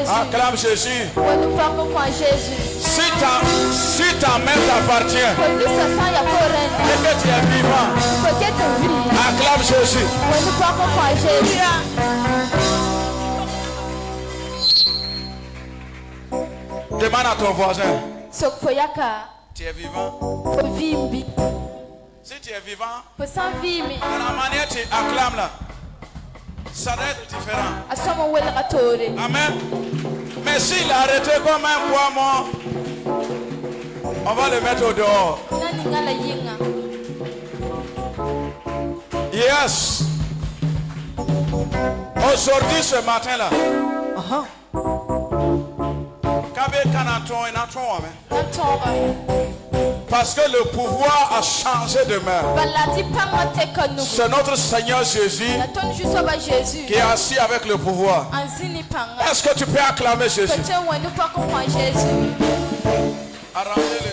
Acclame Jésus. Si ta main t'appartient et que tu es vivant, acclame Jésus. Demande à ton voisin. Tu es vivant. Si tu es vivant, dans la manière tu acclames là, ça doit être différent. Amen. Mais s'il a arrêté comme un bois mort, on va le mettre au dehors. Yes. Aujourd'hui, ce matin-là, parce que le pouvoir a changé de main. C'est notre Seigneur Jésus qui est assis avec le pouvoir. Est-ce que tu peux acclamer Jésus? Arrangez-le.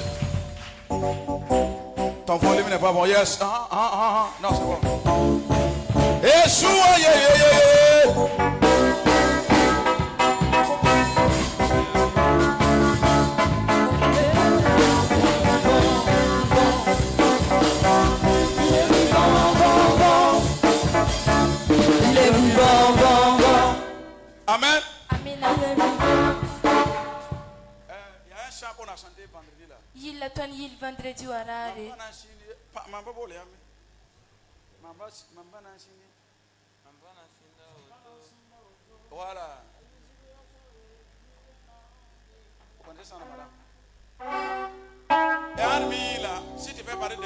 Ton volume n'est pas bon. Yes. Non, c'est bon. Amen. Il y a un chant qu'on a chanté vendredi là. Voilà. Vous connaissez ça, madame? Et Armi, là, si tu fais parler de...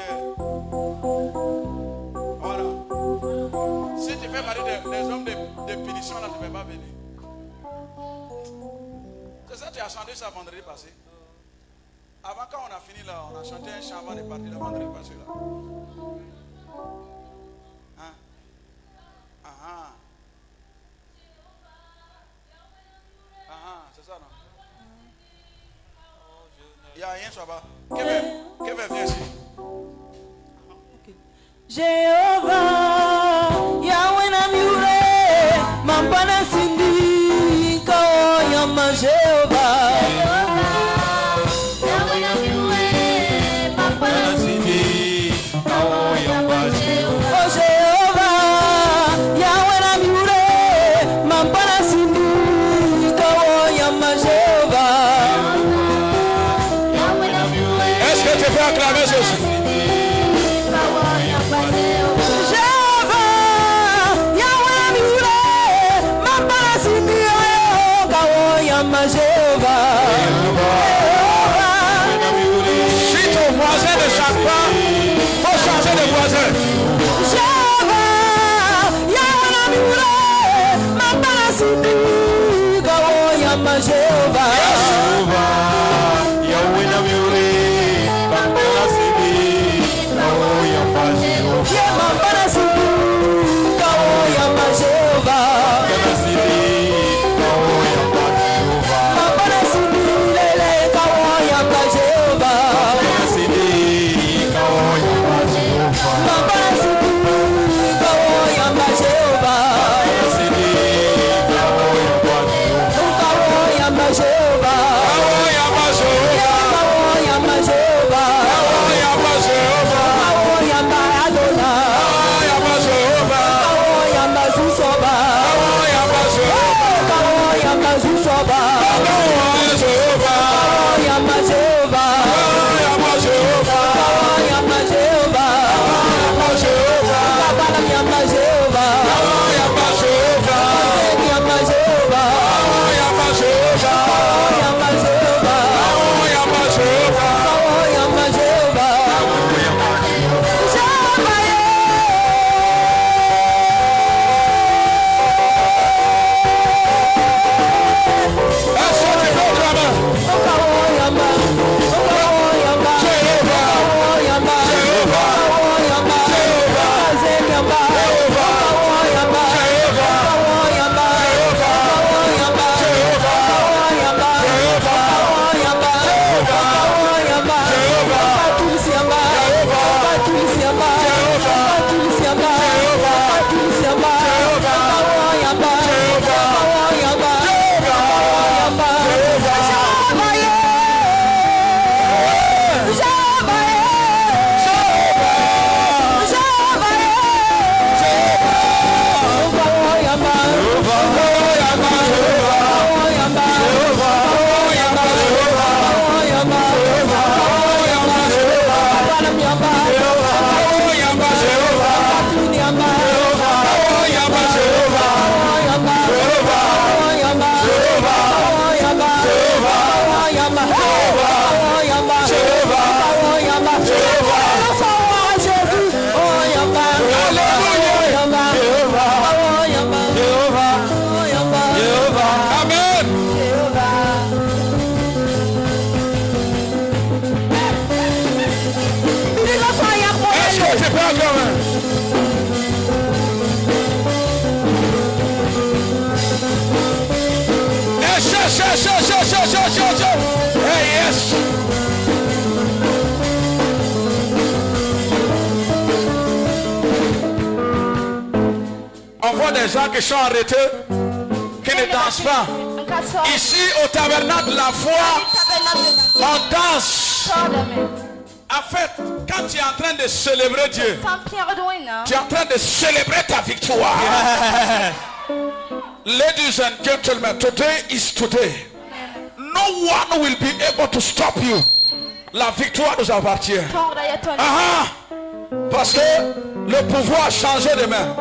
Voilà. Si tu fais parler des hommes de punition, là, tu ne peux pas venir. C'est ça, tu as chanté ça vendredi passé. Avant, quand on a fini là, on a chanté un chant avant de partir le vendredi passé là. Hein? C'est ça, non? Il n'y a rien, ça va. Kevin, viens ici. Jéhovah, Yahweh Namure, Mampana Sindi, Kaoyama Jéhovah. Yahweh Namure, Mampana Sindi, Kaoyama Jéhovah. Oh Jéhovah, Yahweh Namure, Mampana Sindi, Kaoyama Jéhovah. Est-ce que tu peux acclamer Jésus? Si ton voisin ne chante pas, il faut changer de voisin. des gens qui sont arrêtés, qui ne dansent pas. Ici au tabernacle de la foi, on danse. En fait, quand tu es en train de célébrer Dieu, tu es en train de célébrer ta victoire. Ladies and gentlemen, today is today. No one will be able to stop you. La victoire nous appartient. Parce que le pouvoir a changé de main.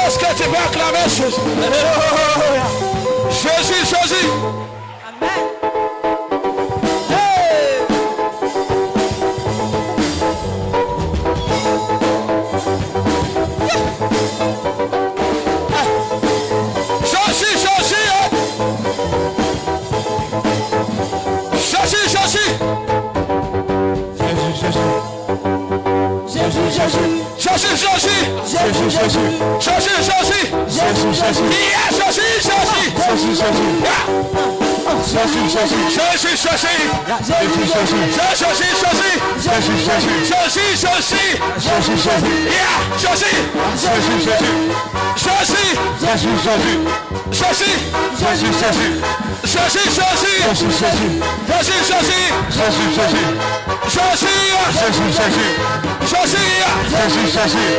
Est-ce que tu peux acclamer Jésus? Jésus, Jésus. Amen. Jésus, Jésus. Jésus, Jésus. Jésus, Jésus. Jésus, Jésus. Jésus, Jésus. Jésus, Jésus. Jésus, Jésus. Jésus, Jésus. Yes, Jésus, Jésus. Jésus, Jésus. Jésus, Jésus. Jésus, Jésus. Jésus, Jésus. Jésus, Jésus. Jésus, Jésus. Jésus, Jésus. Jésus, Jésus. Yeah, Jésus. Jésus, Jésus. Jésus. Jésus, Jésus. Jésus. Jésus, Jésus. Jésus, Jésus. Jésus, Jésus. Jésus, Jésus. Jésus, Jésus. Jésus, Jésus. Jésus, Jésus. Jésus, Jésus.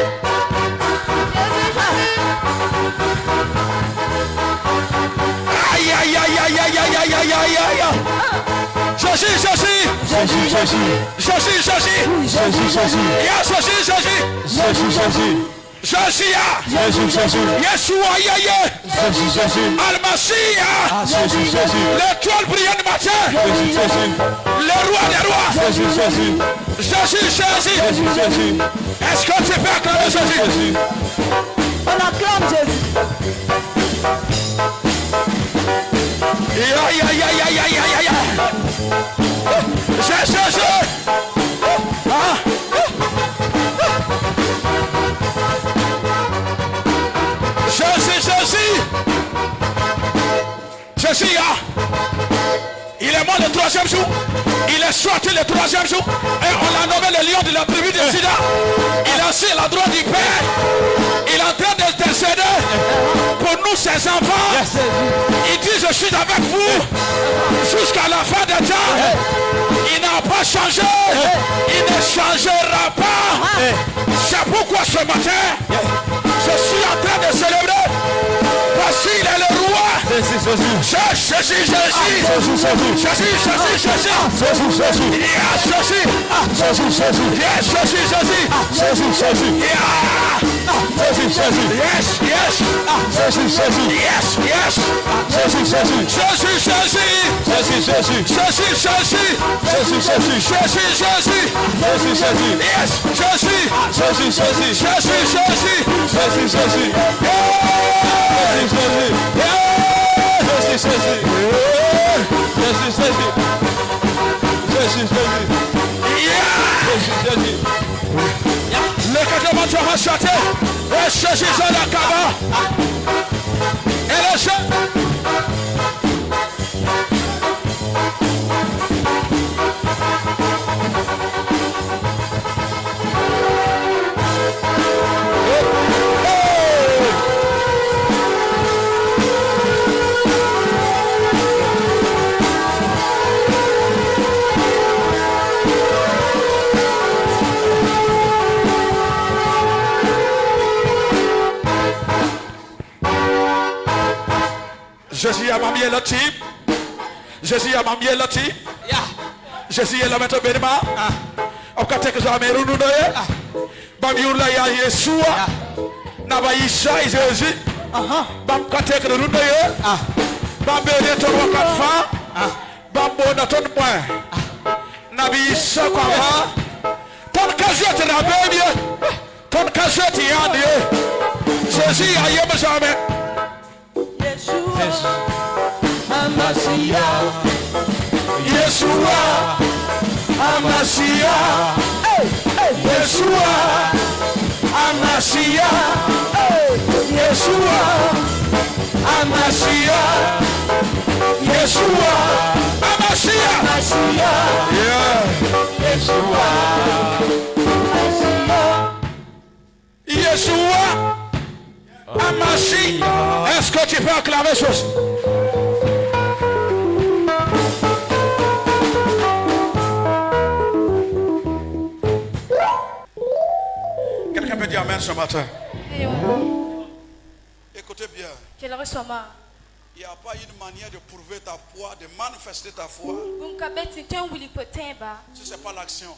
Aïe, aïe, aïe, aïe, aïe, aïe, aïe, aïe, aïe, aïe. Jésus, Jésus. Jésus, Jésus. Jésus, Jésus. Jésus, Jésus. Jésus, Jésus. Jésus, Jésus. Jésus, Jésus, Jésus. Yeshua, Jésus, Jésus. Al-Mashiach. Jésus, Jésus. L'étoile brillante du matin. Jésus, Jésus. Le roi des rois. Jésus, Jésus. Jésus, Jésus. Jésus, Jésus. Est-ce que tu peux acclamer Jésus? On acclame Jésus. Aïe, aïe, aïe, aïe, aïe, aïe, aïe. Jésus. Jésus, il est mort le troisième jour. Il est sorti le troisième jour. Et on l'a nommé le lion de la tribu de Juda. Il est assis à la droite du Père. Il est en train d'intercéder pour nous, ses enfants. Il dit, je suis avec vous jusqu'à la fin des temps. Il n'a pas changé. Il ne changera pas. C'est pourquoi ce matin, je suis en train de célébrer. Parce qu'il est le roi. Jésus a mamie le type. Jésus a mamie le type. Jésus est la maître Benima. Au cas que j'en ai renoué. Bamioula ya Yeshua. Nabaïcha et Jésus. Bam kate que renoué. Bam béné ton wakatfa. Bam bona ton point. Nabaïcha quoi. Ton casier te la bien. Ton casier te yande. Jésus a yéme jamais. Amasia, Yeshua, Amasia, Yeshua, Amasia, Yeshua, Amasia, Yeshua, Amasia, Yeshua, Yeshua, Amasia. Est-ce que tu peux acclamer ceci? Quelqu'un peut dire amen ce matin? Écoutez bien. Il n'y a pas une manière de prouver ta foi, de manifester ta foi, si ce n'est pas l'action.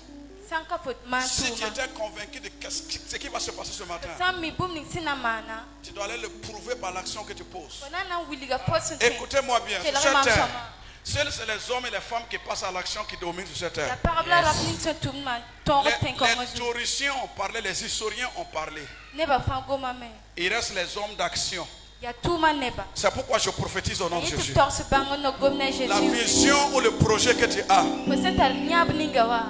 Si tu étais convaincu de ce qui va se passer ce matin, tu dois aller le prouver par l'action que tu poses. Écoutez-moi bien, sur cette terre, seuls c'est les hommes et les femmes qui passent à l'action qui dominent sur cette terre. Les théoriciens ont parlé, les historiens ont parlé. Il reste les hommes d'action. C'est pourquoi je prophétise au nom de Jésus. La vision ou le projet que tu as,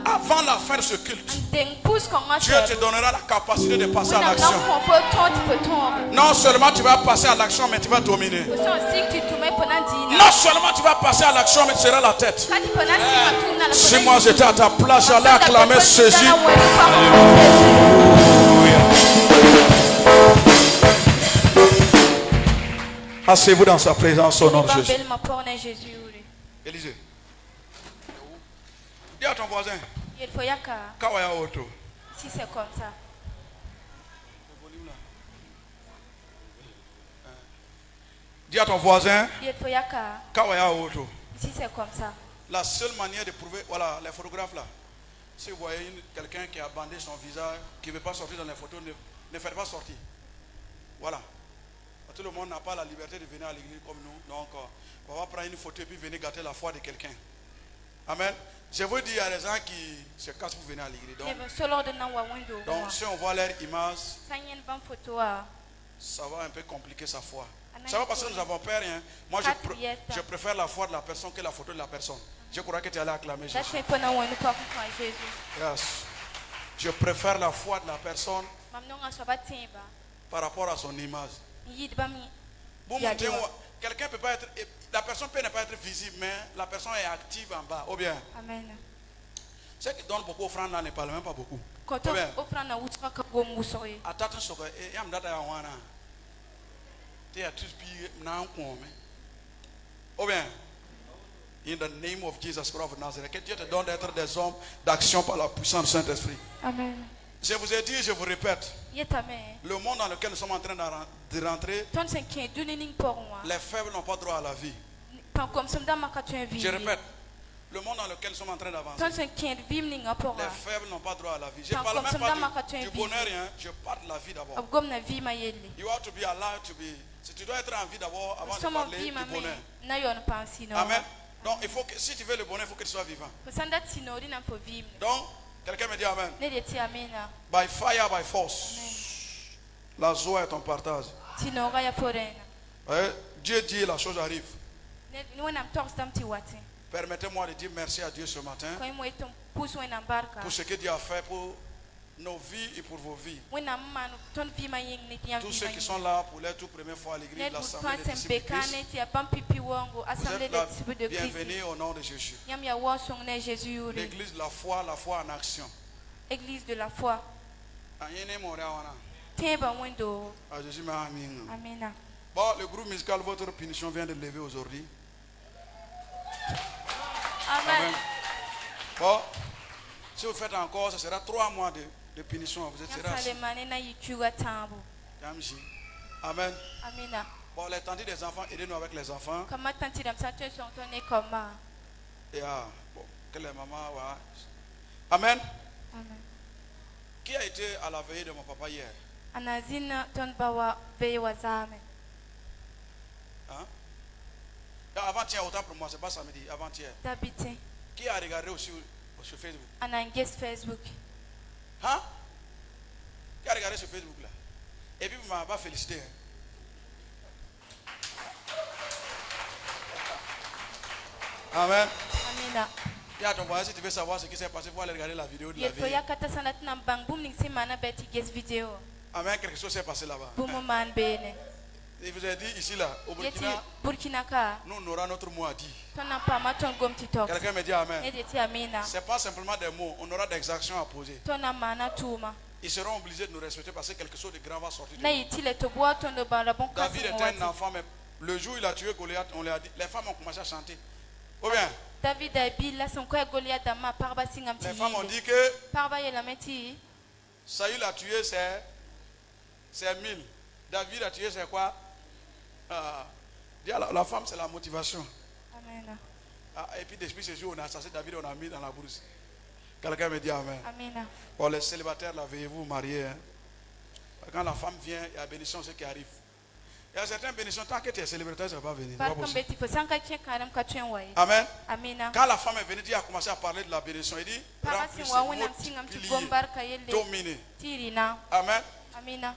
avant la fin de ce culte, Dieu te donnera la capacité de passer à l'action. Non seulement tu vas passer à l'action, mais tu vas dominer. Non seulement tu vas passer à l'action, mais tu seras la tête. Si moi j'étais à ta place, j'allais acclamer ceci. Asseyez-vous dans sa présence au nom de Jésus. Élisée. Dis à ton voisin. Kawaya auto. Si c'est comme ça. Dis à ton voisin. Kawaya auto. Si c'est comme ça. La seule manière de prouver, voilà, les photographes là. Si vous voyez quelqu'un qui a bandé son visage, qui ne veut pas sortir dans les photos, ne faites pas sortir. Voilà. Tout le monde n'a pas la liberté de venir à l'église comme nous. Donc, on va prendre une photo et puis venir gâter la foi de quelqu'un. Amen. Je vous dis, il y a des gens qui se cassent pour venir à l'église. Donc, si on voit leur image, ça va un peu compliquer sa foi. Ça va parce que nous avons peur. Hein. Moi, je préfère la foi de la personne que la photo de la personne. Je crois que tu allais acclamer Jésus. Yes. Je préfère la foi de la personne par rapport à son image. Quelqu'un peut pas être, la personne peut ne pas être visible, mais la personne est active en bas. Ou bien. Amen. Ceux qui donnent beaucoup offrande là ne parlent même pas beaucoup. Ou bien. Ou bien. In the name of Jesus Christ of Nazareth, que Dieu te donne d'être des hommes d'action par la puissance du Saint-Esprit. Amen. Je vous ai dit, je vous répète. Le monde dans lequel nous sommes en train de rentrer, les faibles n'ont pas droit à la vie. Je répète. Le monde dans lequel nous sommes en train d'avancer, les faibles n'ont pas droit à la vie. Je ne parle même pas du bonheur, hein. Je parle de la vie d'abord. You have to be alive to be. Si tu dois être en vie d'abord avant de parler du bonheur. Amen. Donc, il faut que, si tu veux le bonheur, il faut que tu sois vivant. Donc, quelqu'un me dit Amen. By fire, by force. La joie est ton partage. Dieu dit, la chose arrive. Permettez-moi de dire merci à Dieu ce matin pour ce que Dieu a fait pour nos vies et pour vos vies. Tous ceux qui sont là pour la toute première fois à l'église de l'Assemblée des disciples de Christ, vous êtes là, bienvenue au nom de Jésus. L'église de la foi en action. Église de la foi. À Jésus, Amen. Bon, le groupe musical, votre punition vient de lever aujourd'hui. Amen. Bon, si vous faites encore, ce sera 3 mois de punition. Vous êtes assis. Amen. Bon, les tantis des enfants, aidez-nous avec les enfants. Et bon, que les mamans, ouais. Amen. Qui a été à la veillée de mon papa hier? Hein? Avant-hier, autant pour moi, c'est pas samedi, avant-hier. Qui a regardé aussi sur Facebook? Facebook. Hein? Qui a regardé sur Facebook là? Et puis, vous ne m'avez pas félicité. Hein? Amen. Il y a ton voisin, si tu veux savoir ce qui s'est passé, il faut aller regarder la vidéo de la veille. Amen, quelque chose s'est passé là-bas. Il vous a dit ici là, au Burkina, nous on aura notre mot à dire. Quelqu'un me dit Amen. Ce n'est pas simplement des mots, on aura des actions à poser. Ils seront obligés de nous respecter parce que quelque chose de grand va sortir de nous. David était un enfant, mais le jour où il a tué Goliath, on lui a dit, les femmes ont commencé à chanter. Ou bien, les femmes ont dit que Saül a tué ses 1000. David a tué c'est quoi? La femme c'est la motivation. Amen. Et puis depuis ce jour on a assassiné David, on a mis dans la bourse. Quelqu'un me dit Amen. Amen. Bon, les célibataires là, veuillez-vous vous marier. Hein? Quand la femme vient, il y a bénédiction ce qui arrive. Il y a certaines bénédictions, tant que tu es célibataire, ça ne va pas venir. Amen. Quand la femme est venue, Dieu a commencé à parler de la bénédiction. Il dit, dominer. Amen. Il ne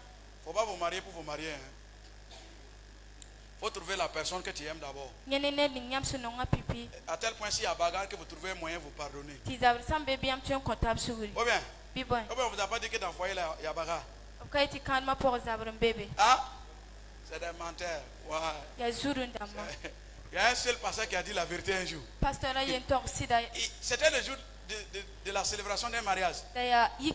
faut pas vous marier pour vous marier. Il faut trouver la personne que tu aimes d'abord. À tel point, s'il y a bagarre, que vous trouvez un moyen de vous pardonner. Ou bien, on ne vous a pas dit que dans le foyer, il y a bagarre. Ah? C'est des menteurs. Ouais. Il y a un seul pasteur qui a dit la vérité un jour. C'était le jour de la célébration d'un mariage. Il dit,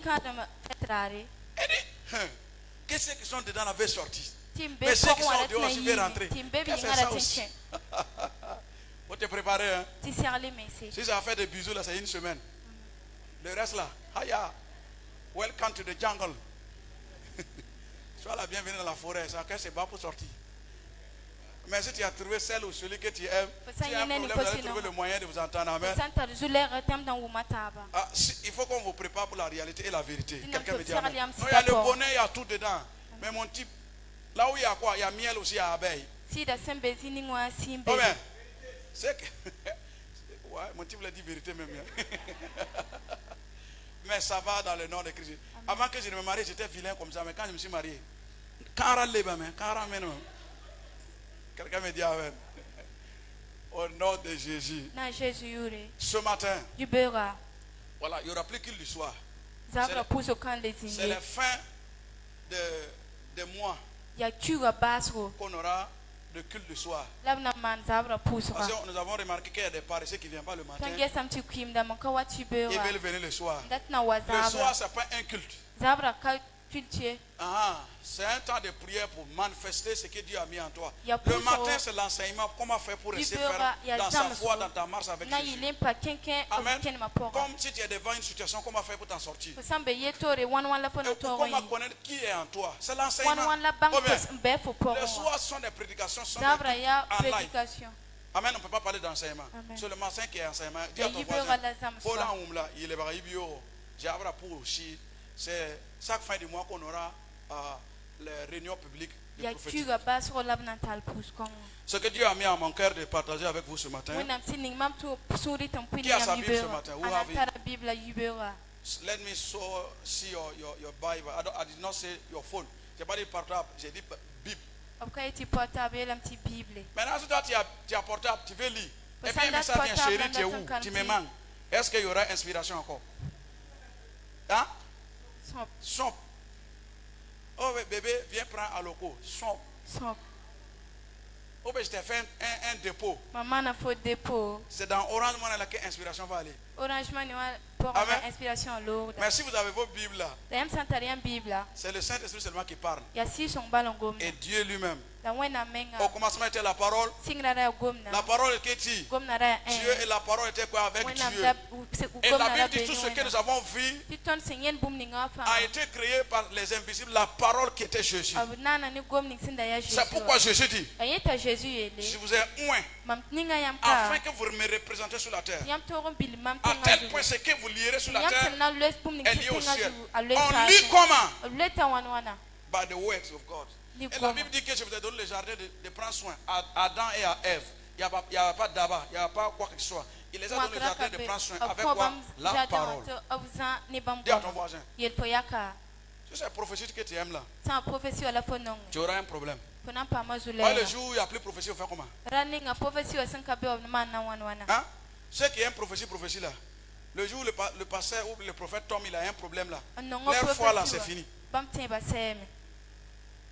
qu'est-ce qui sont dedans avaient sorti? Mais ceux qui sont dehors aussi veulent rentrer. Qu'est-ce que c'est ça aussi? Faut te préparer. Hein? Si ça a fait des bisous, là, c'est une semaine. Le reste là, Haya, welcome to the jungle. Sois la bienvenue dans la forêt, ça c'est pas pour sortir. Mais si tu as trouvé celle ou celui que tu aimes, si tu as un problème, vous allez trouver le moyen de vous entendre. Amen. Il faut qu'on vous prépare pour la réalité et la vérité. Quelqu'un me dit Amen. Non, il y a le bonheur, il y a tout dedans. Mais mon type, là où il y a quoi? Il y a miel aussi, il y a abeille. Oh bien, c'est que... Ouais, mon type l'a dit vérité même. Mais ça va dans le nom de Christ. Avant que je ne me marie, j'étais vilain comme ça. Mais quand je me suis marié, quelqu'un me dit Amen. Au nom de Jésus. Ce matin, voilà, il n'y aura plus qu'il du soir. C'est la fin de mois qu'on aura de culte du soir. Parce que nous avons remarqué qu'il y a des paresseux qui ne viennent pas le matin. Ils veulent venir le soir. Le soir, ce n'est pas un culte. tuer. C'est un temps de prière pour manifester ce que Dieu a mis en toi. Le matin, c'est l'enseignement. Comment faire pour rester ferme dans sa foi, dans ta marche avec Jésus. Amen. Comme si tu es devant une situation, comment faire pour t'en sortir. Comment connaître qui est en toi. C'est l'enseignement. Les soirs sont des prédications, sont des en live. Amen, on ne peut pas parler d'enseignement. C'est le matin qui est enseignement. Dis à ton voisin, c'est chaque fin du mois qu'on aura les réunions publiques de prophétique. Ce que Dieu a mis à mon cœur de partager avec vous ce matin. Qui a sa Bible ce matin? Who have it? Let me see your Bible. I did not say your phone. Je n'ai pas dit portable, j'ai dit Bible. Maintenant, si toi tu as portable, tu veux lire. Et puis un message vient, chérie, tu es où? Tu me manques. Est-ce qu'il y aura inspiration encore? Hein? Son. Oh bébé, viens prendre à loco. Son. Oh ben je t'ai fait un dépôt. Maman a fait dépôt. C'est dans Orange Money là que l'inspiration va aller. Orange Money pour inspiration lourde. Mais si vous avez vos Bibles là, Bible. C'est le Saint-Esprit seulement qui parle. Et Dieu lui-même. Au commencement était la parole. La parole était qui? Dieu et la parole était quoi avec Dieu? Et la Bible dit tout ce que nous avons vu a été créé par les invisibles, la parole qui était Jésus. C'est pourquoi Jésus dit, je vous ai oint afin que vous me représentez sur la terre. À tel point ce que vous lirez sur la terre est lié au ciel. On lit comment? By the words of God. Et la Bible dit que je vous ai donné le jardin de prendre soin à Adam et à Ève. Il n'y a pas d'aba, il n'y a pas quoi que ce soit. Il les a donné le jardin de prendre soin avec quoi? La parole. Dis à ton voisin. Si c'est la prophétie que tu aimes là, tu auras un problème. Le jour où il n'y a plus de prophétie, on fait comment? Hein? Ceux qui aiment prophétie là, le jour où le pasteur ou le prophète tombe, il a un problème là. Leur foi là, c'est fini.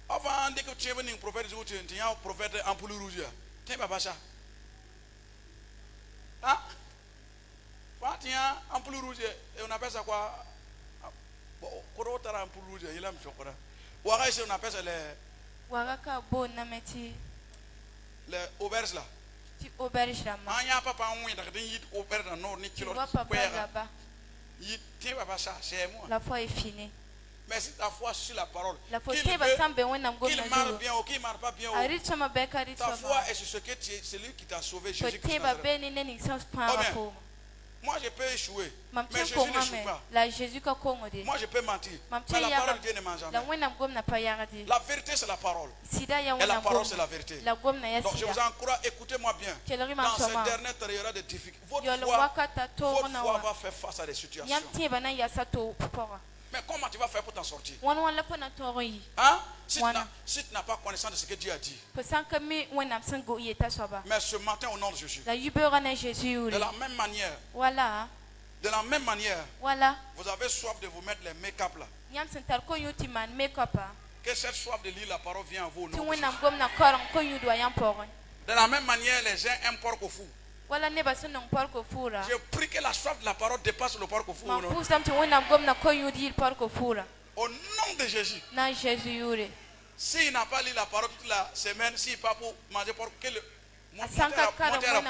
Avant, dès que tu es venu un prophète, tu es un prophète en poule rouge. Tu n'es pas ça. Hein? Tu es en poule rouge. Et on appelle ça quoi? Bon, quand on est en poule rouge, il aime chocolat. Ou alors ici, on appelle ça les auberges là. Auberge là. Il n'y a pas un moyen de auberge dans nos ni kilo. La foi est finie. Mais si ta foi sur la parole, qu'il marche bien ou qu'il ne marche pas bien, ta foi est sur ce que c'est lui qui t'a sauvé, Jésus-Christ. Moi je peux échouer, mais Jésus n'échoue pas. Moi je peux mentir, mais la parole de Dieu ne ment jamais. La vérité c'est la parole, et la parole c'est la vérité. Donc je vous encourage, écoutez-moi bien. Dans ces dernières temps, il y aura des difficultés. Votre foi va faire face à des situations. Mais comment tu vas faire pour t'en sortir? Hein? Si tu n'as pas connaissance de ce que Dieu a dit. Mais ce matin, au nom de Jésus, de la même manière, vous avez soif de vous mettre les make-up là. Que cette soif de lire la parole vienne à vous au nom de Jésus. De la même manière, les gens aiment porc au fou. Je prie que la soif de la parole dépasse le porc au fou. Au nom de Jésus. S'il n'a pas lu la parole toute la semaine, s'il n'est pas pour manger porc, que le monter à la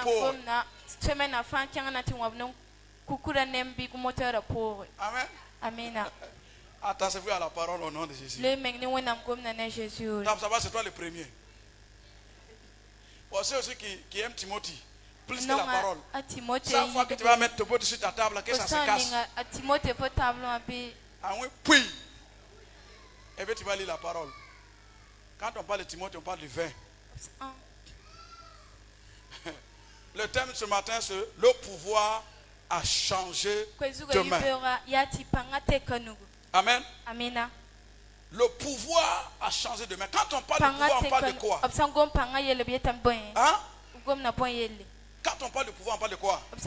pauvre. Amen. Amen. Attachez-vous à la parole au nom de Jésus. Ça va, c'est toi le premier. C'est aussi qui aime Timothée. Plus que la parole. Chaque fois que tu vas mettre ton pot sur ta table, que ça se casse. Ah oui, puis. Et puis tu vas lire la parole. Quand on parle de Timothée, on parle du vin. Le thème de ce matin, c'est le pouvoir a changé demain. Amen. Amen. Le pouvoir a changé demain. Quand on parle de pouvoir, on parle de quoi? Hein? Quand on parle de pouvoir, on parle de quoi? On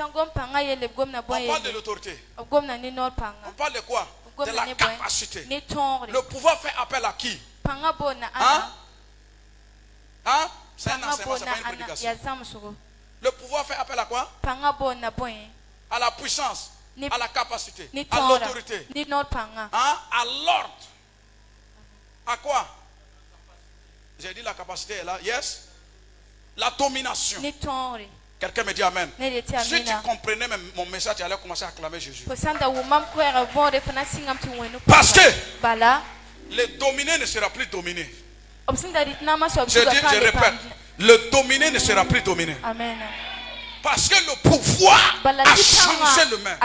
parle de l'autorité. On parle de quoi? De la capacité. Le pouvoir fait appel à qui? Hein? Hein? C'est un enseignement, c'est pas une prédication. Le pouvoir fait appel à quoi? À la puissance, à la capacité, à l'autorité, hein? À l'ordre. À quoi? J'ai dit la capacité est là. Yes. La domination. Quelqu'un me dit amen. Si tu comprenais mon message, tu allais commencer à acclamer Jésus. Parce que le dominé ne sera plus dominé. Je répète, le dominé ne sera plus dominé. Amen. Parce que le pouvoir a changé de main.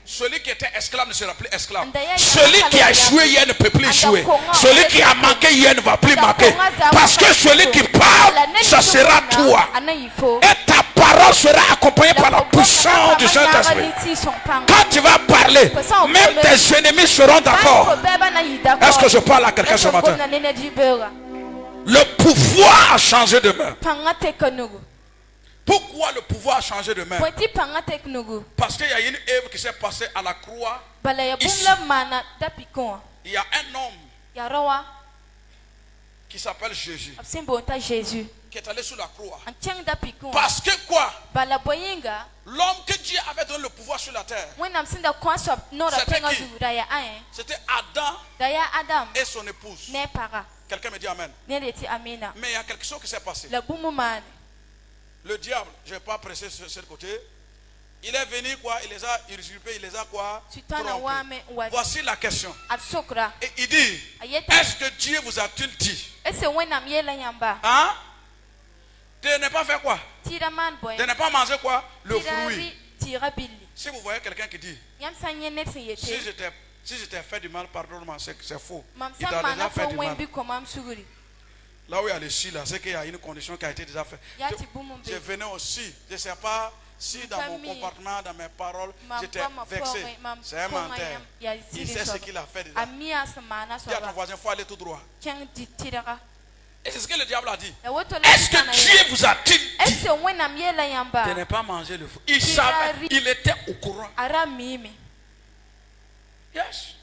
Celui qui était esclave ne sera plus esclave. Celui qui a joué hier ne peut plus jouer. Celui qui a manqué hier ne va plus manquer. Parce que celui qui parle, ça sera toi. Et ta parole sera accompagnée par la puissance du Saint-Esprit. Quand tu vas parler, même tes ennemis seront d'accord. Est-ce que je parle à quelqu'un ce matin? Le pouvoir a changé de main. Pourquoi le pouvoir a changé de main? Parce qu'il y a une œuvre qui s'est passée à la croix. Ici. Il y a un homme qui s'appelle Jésus, qui est allé sur la croix. Parce que quoi? L'homme que Dieu avait donné le pouvoir sur la terre, c'était Adam et son épouse. Quelqu'un me dit amen. Mais il y a quelque chose qui s'est passé. Le diable, je ne vais pas presser sur ce côté. Il est venu quoi? Il les a usurpés, il les a quoi? Trompés. Voici la question. Et il dit, est-ce que Dieu vous a-t-il dit? Hein? De ne pas faire quoi? De ne pas manger quoi? Le fruit. Si vous voyez quelqu'un qui dit, si je t'ai fait du mal, pardonne-moi, c'est faux. Il t'a déjà fait du mal. Là où il y a le si, là, c'est qu'il y a une condition qui a été déjà faite. Je venais aussi, je ne sais pas si dans mon comportement, dans mes paroles, j'étais vexé. C'est un menteur. Il sait ce qu'il a fait déjà. Dis à ton voisin, il faut aller tout droit. Et c'est ce que le diable a dit. Est-ce que Dieu vous a-t-il dit de ne pas manger le fruit? Il savait, il était au courant. Yes.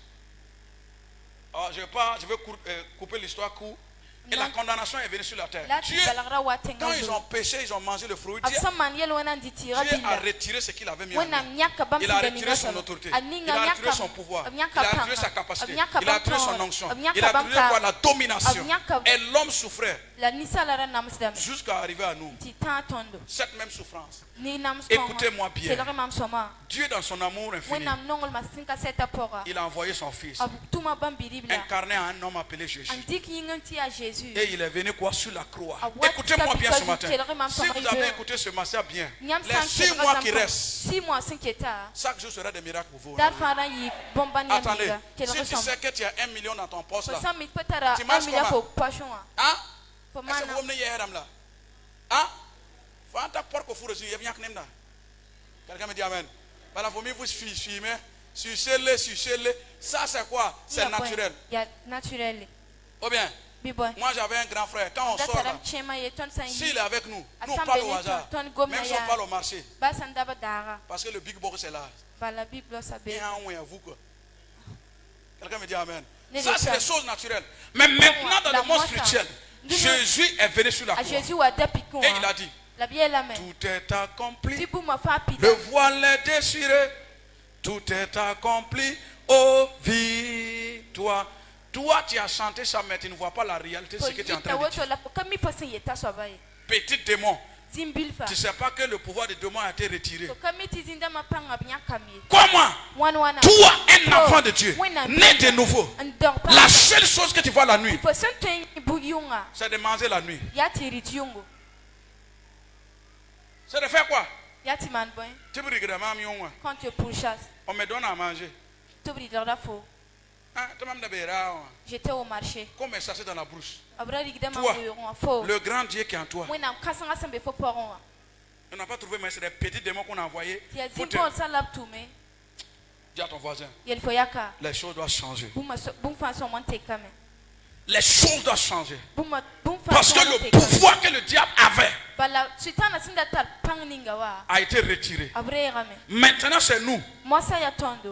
Alors, je vais couper l'histoire court. Et la condamnation est venue sur la terre. Dieu, quand ils ont péché, ils ont mangé le fruit. Dieu a retiré ce qu'il avait mis en lui. Il a retiré son autorité. Il a retiré son pouvoir. Il a retiré sa capacité. Il a retiré son onction. Il a retiré quoi? La domination. Et l'homme souffrait jusqu'à arriver à nous. Cette même souffrance. Écoutez-moi bien. Dieu, dans son amour infini, il a envoyé son fils, incarné à un homme appelé Jésus. Et il est venu quoi? Sur la croix. Écoutez-moi bien ce matin. Si vous avez écouté ce message bien, les 6 mois qui restent, chaque jour sera des miracles pour vous. Attendez, si tu sais que tu as 1 million dans ton poste là, tu marches comment? Hein? Est-ce que vous venez hier là? Hein? Quelqu'un me dit amen. Voilà, vous vous filmer, sucez-le. Ça c'est quoi? C'est naturel. Ou bien? Moi j'avais un grand frère. Quand on sort là, s'il est avec nous, nous on parle au hasard. Même si on parle au marché. Parce que le big boss est là. Et vous quoi. Quelqu'un me dit amen. Ça c'est des choses naturelles. Mais maintenant dans le monde spirituel, Jésus est venu sur la croix. Et il a dit, tout est accompli. Le voile est déchiré. Tout est accompli. Oh, victoire. Toi, tu as chanté ça, mais tu ne vois pas la réalité de ce que tu es en train de dire. Petit démon. Tu ne sais pas que le pouvoir des démons a été retiré. Comment? Toi, un enfant de Dieu, né de nouveau, la seule chose que tu vois la nuit, c'est de manger la nuit. C'est de faire quoi? Quand tu pourchasses, on me donne à manger. J'étais au marché. Comme ça c'est dans la brousse. Toi, le grand Dieu qui est en toi. On n'a pas trouvé, mais c'est des petits démons qu'on a envoyés. Dis à ton voisin, les choses doivent changer. Les choses doivent changer. Parce que le pouvoir que le diable avait a été retiré. Maintenant c'est nous.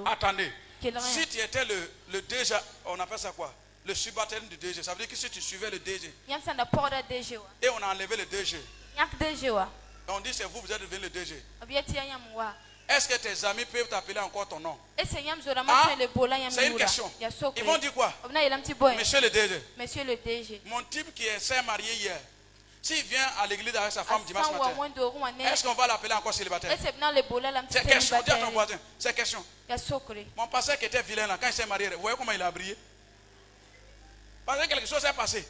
Attendez. Si tu étais le DG, on appelle ça quoi? Le subalterne du DG. Ça veut dire que si tu suivais le DG et on a enlevé le DG, et on dit c'est vous êtes devenu le DG. Est-ce que tes amis peuvent t'appeler encore ton nom? C'est une question. Ils vont dire quoi? Monsieur le DG. Monsieur le DG. Mon type qui s'est marié hier, s'il vient à l'église avec sa femme dimanche matin, est-ce qu'on va l'appeler encore célibataire? C'est question. Dis à ton voisin. C'est question. Mon pasteur qui était vilain là, quand il s'est marié, vous voyez comment il a brillé? Parce que quelque chose s'est passé.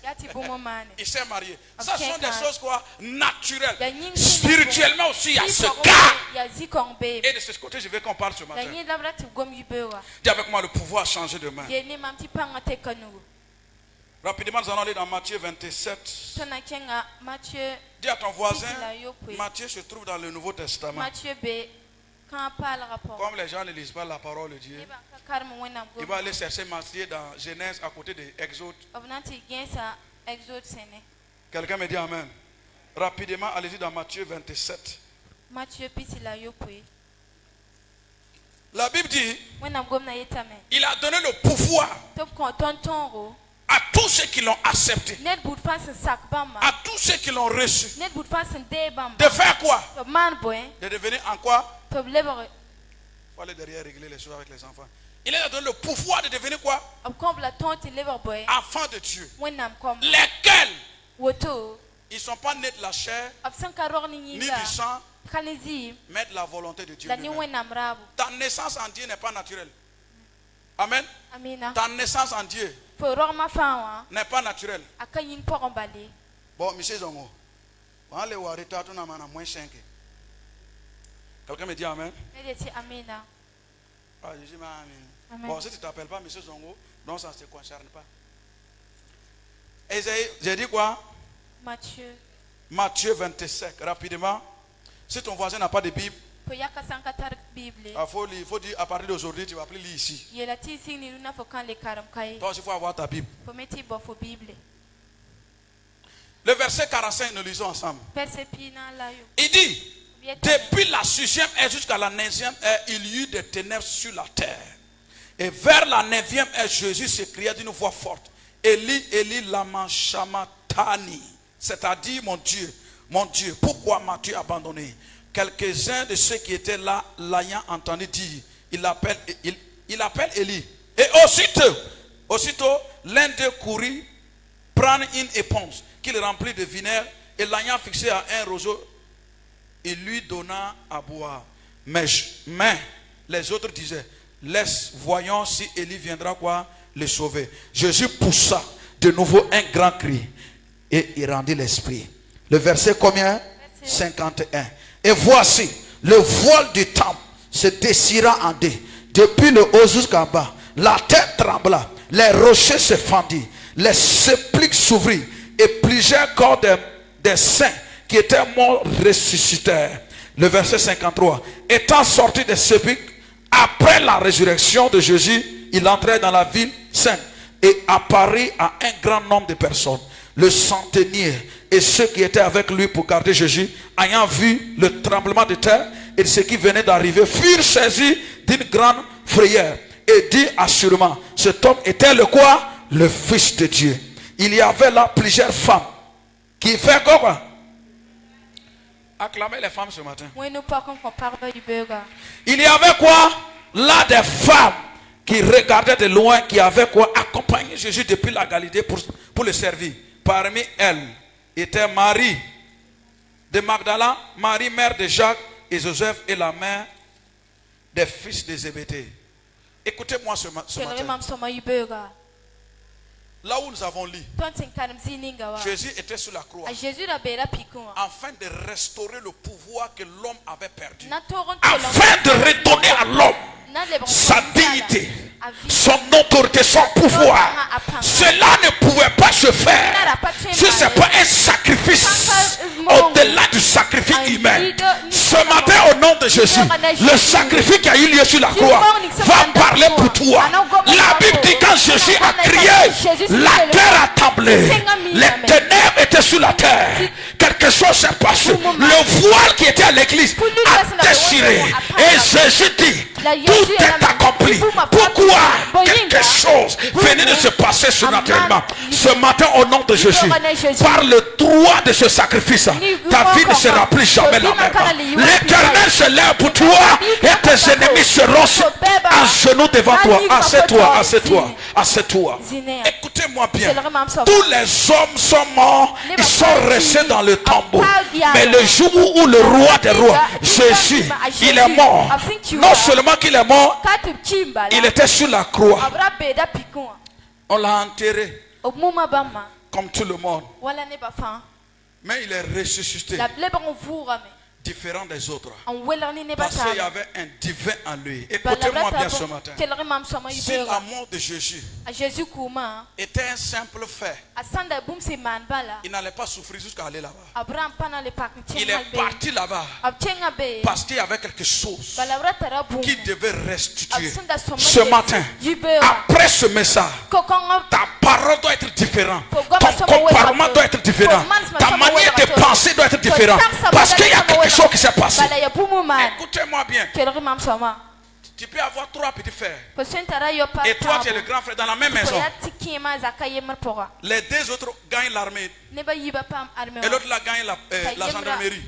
Il s'est marié. Ça sont des choses quoi? Naturelles. Spirituellement aussi, il y a ce gars. Et de ce côté, je veux qu'on parle ce matin. Dis avec moi, le pouvoir a changé de main. Rapidement, nous allons aller dans Matthieu 27. Dis à ton voisin, Matthieu se trouve dans le Nouveau Testament. Comme les gens ne lisent pas la parole de Dieu, il va aller chercher Matthieu dans Genèse à côté de Exode. Quelqu'un me dit Amen. Rapidement, allez-y dans Matthieu 27. La Bible dit, il a donné le pouvoir à tous ceux qui l'ont accepté, à tous ceux qui l'ont reçu, de faire quoi? De devenir en quoi? Il faut aller derrière régler les choses avec les enfants. Il a donné le pouvoir de devenir quoi? Enfant de Dieu. Lesquels ils ne sont pas nés de la chair, ni du sang, mais de la volonté de Dieu. Ta naissance en Dieu n'est pas naturelle. Amen. Ta naissance en Dieu n'est pas naturelle. Bon, monsieur Zongo, on va aller voir moins 5. Quelqu'un me dit Amen. Ah, je dis Amen. Bon, si tu ne t'appelles pas monsieur Zongo, donc ça ne te concerne pas. Et j'ai dit quoi? Matthieu 27, rapidement. Si ton voisin n'a pas de Bible, il faut dire à partir d'aujourd'hui, tu vas plus lire ici. Toi aussi, il faut avoir ta Bible. Le verset 45, nous lisons ensemble. Il dit, depuis la 6e ère jusqu'à la 9e ère, il y eut des ténèbres sur la terre. Et vers la 9e ère, Jésus s'écria d'une voix forte, Eli, Eli, lama shamatani. C'est-à-dire, mon Dieu, pourquoi m'as-tu abandonné? Quelques-uns de ceux qui étaient là, l'ayant entendu dire, il appelle Eli. Et aussitôt, l'un d'eux courut prendre une éponge qu'il remplit de vinaigre et l'ayant fixé à un roseau, il lui donna à boire. Mais les autres disaient, laisse, voyons si Élie viendra quoi le sauver. Jésus poussa de nouveau un grand cri et il rendit l'esprit. Le verset combien? 51. Et voici, le voile du temple se déchira en deux, depuis le haut jusqu'en bas. La terre trembla, les rochers se fendirent, les sépulcres s'ouvrirent et plusieurs corps des saints qui étaient morts ressuscitèrent. Le verset 53. Étant sortis des sépulcres, après la résurrection de Jésus, il entrait dans la ville sainte et apparut à un grand nombre de personnes. Le centenier et ceux qui étaient avec lui pour garder Jésus, ayant vu le tremblement de terre et ce qui venait d'arriver, furent saisis d'une grande frayeur et dit assurément, cet homme était le quoi? Le Fils de Dieu. Il y avait là plusieurs femmes qui fait quoi? Acclamez les femmes ce matin. Il y avait quoi? Là des femmes qui regardaient de loin, qui avaient quoi? Accompagné Jésus depuis la Galilée pour le servir. Parmi elles était Marie de Magdala, Marie mère de Jacques et Joseph et la mère des fils de Zébédée. Écoutez-moi ce matin. Là où nous avons lu, Jésus était sur la croix afin de restaurer le pouvoir que l'homme avait perdu, afin de redonner à l'homme sa dignité, son autorité, son pouvoir. Cela ne pouvait pas se faire si ce n'est pas un sacrifice au-delà du sacrifice humain. Ce matin, au nom de Jésus, le sacrifice qui a eu lieu sur la croix va parler pour toi. La Bible dit quand Jésus a crié, la terre a tremblé, les ténèbres étaient sur la terre. quelque chose s'est passé. Le voile qui était à l'église a déchiré. Et Jésus dit, tout est accompli. Pourquoi quelque chose venait de se passer surnaturellement? Ce matin, au nom de Jésus, par le droit de ce sacrifice, ta vie ne sera plus jamais la même. L'Éternel se lève pour toi et tes ennemis seront à genoux devant toi. Assieds-toi, assieds-toi, assieds-toi. Écoutez-moi bien. Tous les hommes sont morts, ils sont restés dans le tombeau. Mais le jour où le roi des rois, Jésus, il est mort. Non seulement qu'il est mort, il était sur la croix. On l'a enterré comme tout le monde. Mais il est ressuscité, différent des autres, parce qu'il y avait un divin en lui. Écoutez-moi bien ce matin. Si l'amour de Jésus était un simple fait, il n'allait pas souffrir jusqu'à aller là-bas. Il est parti là-bas parce qu'il y avait quelque chose qui devait restituer. Ce matin, après ce message, ta parole doit être différente, ton comportement doit être différent, ta manière de penser doit être différente, parce qu'il y a quelque chose qui s'est passé. Écoutez-moi bien. Tu peux avoir 3 petits frères et toi tu es le grand frère dans la même maison. Les 2 autres gagnent l'armée et l'autre là gagne la gendarmerie.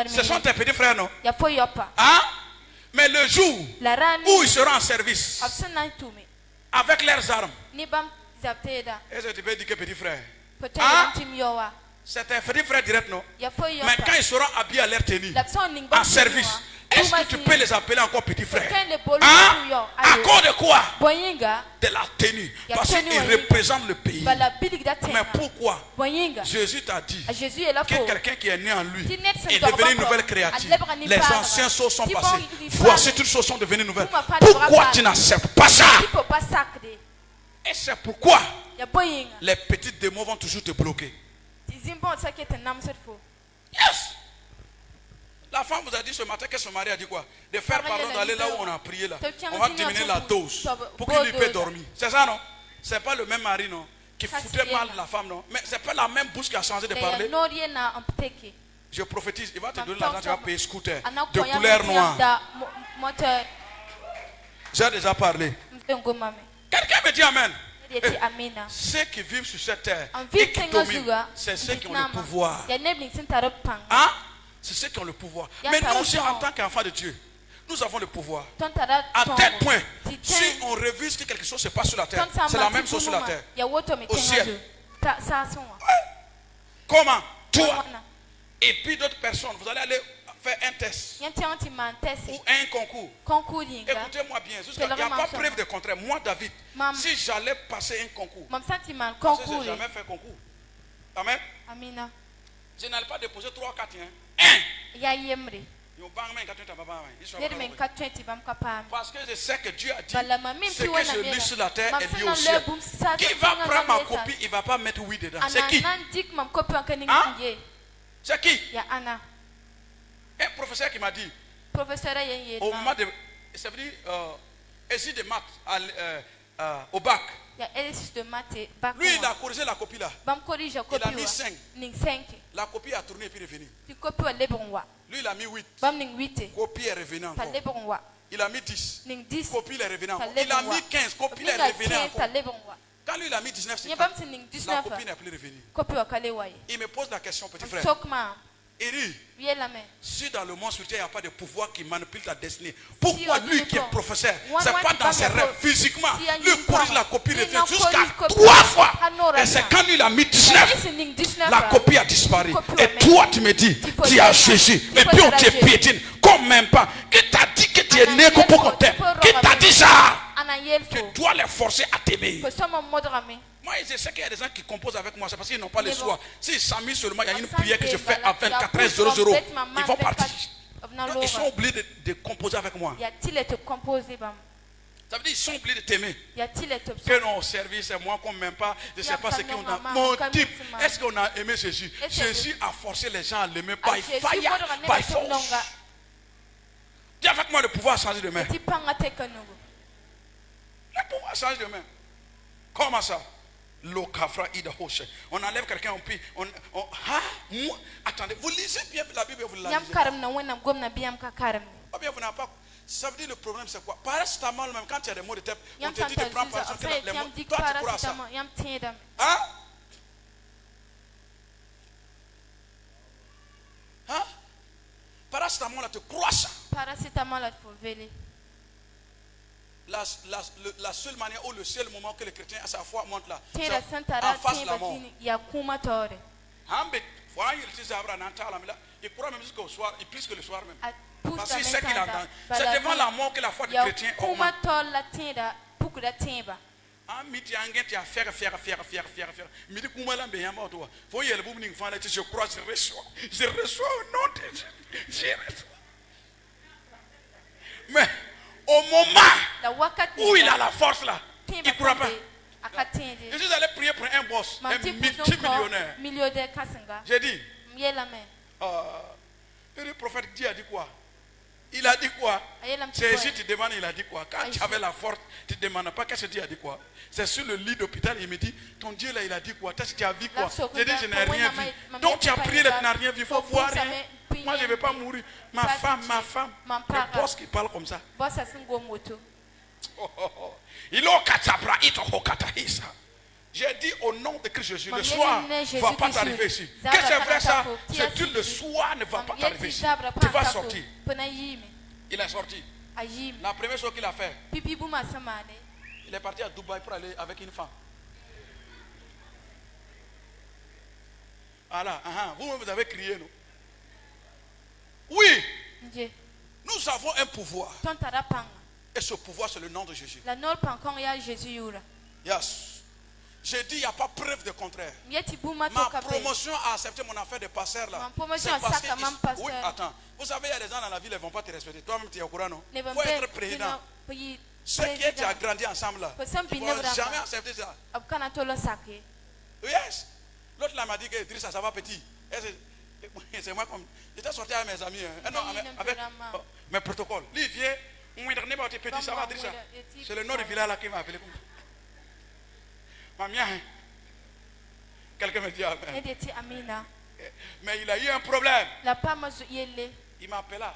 Ce sont tes petits frères, non? Hein? Mais le jour où ils seront en service avec leurs armes, est-ce que tu peux dire que petit frère? Hein? C'est un petit frère direct, non? Mais quand ils seront habillés à leur tenue, en service, est-ce que tu peux les appeler encore petits frères? Hein? À cause de quoi? De la tenue. Parce qu'ils représentent le pays. Mais pourquoi? Jésus t'a dit que quelqu'un qui est né en lui est devenu une nouvelle créature. Les anciens choses sont passés. Voici toutes choses sont devenues nouvelles. Pourquoi tu n'acceptes pas ça? Et c'est pourquoi les petits démons vont toujours te bloquer. Yes. La femme vous a dit ce matin que son mari a dit quoi? De faire pardon, d'aller là où on a prié là. On va diminuer la dose pour qu'il lui puisse dormir. C'est ça, non? C'est pas le même mari, non? Qui foutait mal la femme, non? Mais c'est pas la même bouche qui a changé de parler. Je prophétise, il va te donner l'argent, tu vas payer scooter de couleur noire. J'ai déjà parlé. Quelqu'un me dit amen. Ceux qui vivent sur cette terre et qui dominent, c'est ceux qui ont le pouvoir. Hein? C'est ceux qui ont le pouvoir. Mais nous aussi, en tant qu'enfants de Dieu, nous avons le pouvoir. À tel point, si on revise que quelque chose se passe sur la terre, c'est la même chose sur la terre. Au ciel. Comment? Toi et puis d'autres personnes, vous allez aller faire un test ou un concours. Écoutez-moi bien, il n'y a pas preuve de contraire. Moi, David, si j'allais passer un concours, parce que je n'ai jamais fait concours. Amen. Je n'allais pas déposer 3 ou 4. Parce que je sais que Dieu a dit ce que je lis sur la terre est dit au ciel. Qui va prendre ma copie, il ne va pas mettre oui dedans. C'est qui? Hein? C'est qui? Un professeur qui m'a dit au moment de, ça veut dire essai de maths au bac. Lui il a corrigé la copie là. Il a mis 5. La copie a tourné et puis est revenue. Lui il a mis 8. Copie est revenue encore. Il a mis 10. Copie est revenue encore. Il a mis 15. Copie est revenue encore. Quand lui il a mis 19, la copie n'est plus revenue. Il me pose la question, petit frère. Il dit, si dans le monde spirituel il n'y a pas de pouvoir qui manipule ta destinée, pourquoi lui qui est professeur, c'est pas dans ses rêves physiquement, lui corrige la copie revient jusqu'à 3 fois. Et c'est quand lui il a mis 19, la copie a disparu. Et toi tu me dis, tu as Jésus, mais puis on te piétine, comme même pas. Qui t'a dit que tu es né pour qu'on t'aime? Qui t'a dit ça? Tu dois les forcer à t'aimer. Moi, je sais qu'il y a des gens qui composent avec moi, c'est parce qu'ils n'ont pas le choix. Si 100 000 seulement, il y a une prière que je fais à 24,00 ils vont partir. Donc, ils sont obligés de composer avec moi. Ça veut dire qu'ils sont obligés de t'aimer. Que nos services, moi, qu'on ne m'aime pas, je ne sais pas ce qu'on a. Mon type, est-ce qu'on a aimé Jésus? Jésus a forcé les gens à l'aimer by fire, by force. Dis avec moi, le pouvoir change de main. Le pouvoir change de main. Comment ça? On enlève quelqu'un, on prie. Attendez, vous lisez bien la Bible, vous la lisez. Bien, vous n'avez pas. Ça veut dire le problème c'est quoi? Paracétamol, même quand il y a des maux de tête, on te dit de prendre paracétamol. Toi, tu crois ça? Hein? Hein? Paracétamol, là, tu crois ça? La seule manière ou le seul moment que le chrétien à sa foi monte là, c'est en face de la mort. Il croit même jusqu'au soir, et plus que le soir même. Parce qu'il sait qu'il entend. C'est devant la mort que la foi du chrétien augmente. Je crois, je reçois au nom de Jésus. Je reçois. Mais au moment où il a la force là, il ne croit pas. Je suis allé prier pour un boss, un multimillionnaire. J'ai dit, le prophète Dieu a dit quoi? Il a dit quoi? C'est ici tu demandes, il a dit quoi? Quand tu avais la force, tu ne demandes pas qu'est-ce que Dieu a dit quoi? C'est sur le lit d'hôpital, il me dit, ton Dieu là, il a dit quoi? Tu as vu quoi? J'ai dit, je n'ai rien vu. Donc tu as prié, tu n'as rien vu, il faut voir rien. Moi je ne vais pas mourir. Ma femme, le boss qui parle comme ça. Il j'ai dit au nom de Christ Jésus, le soir ne va pas t'arriver ici. Que c'est vrai ça? C'est que le soir ne va pas t'arriver ici. Tu vas sortir. Il est sorti. La première chose qu'il a fait, il est parti à Dubaï pour aller avec une femme. Voilà, vous avez crié, non? Oui, nous avons un pouvoir. Et ce pouvoir, c'est le nom de Jésus. Yes. J'ai dit, il n'y a pas preuve de contraire. Ma promotion a accepté mon affaire de pasteur là. C'est parce que oui, attends. Vous savez, il y a des gens dans la ville, ils ne vont pas te respecter. Toi-même, tu es au courant, non? Il faut être président. Ceux qui ont grandi ensemble là, ils ne vont jamais accepter ça. Yes. L'autre là m'a dit que Idrissa, ça va petit. C'est moi comme. J'étais sorti avec mes amis. Non, avec mes protocoles. Lui, il vient. Petit, ça va, Idrissa. C'est le nom du village là qui m'a appelé. Mamia, quelqu'un me dit amen. Mais il a eu un problème. Il m'appelle là.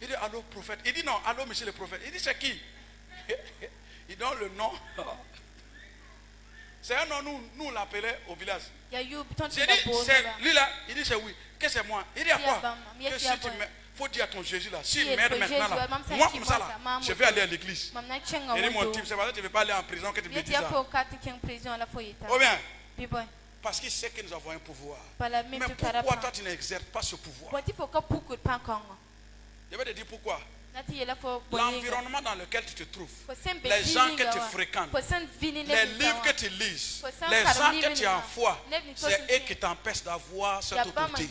Il dit allô prophète. Il dit non, allô monsieur le prophète. Il dit c'est qui? Il donne le nom. C'est un nom, nous on l'appelait au village. J'ai dit c'est lui là. Il dit c'est oui. Que c'est moi? Il dit à quoi? Que si tu me faut dire à ton Jésus là, s'il meurt maintenant là, moi comme ça là, je vais aller à l'église. Il dit mon type, c'est parce que tu ne veux pas aller en prison que tu me dis ça. Oh bien, parce qu'il sait que nous avons un pouvoir. Mais pourquoi toi tu n'exerces pas ce pouvoir? Je vais te dire pourquoi. L'environnement dans lequel tu te trouves, les gens que tu fréquentes, les livres que tu lises, les gens que tu envoies, c'est eux qui t'empêchent d'avoir cette autorité.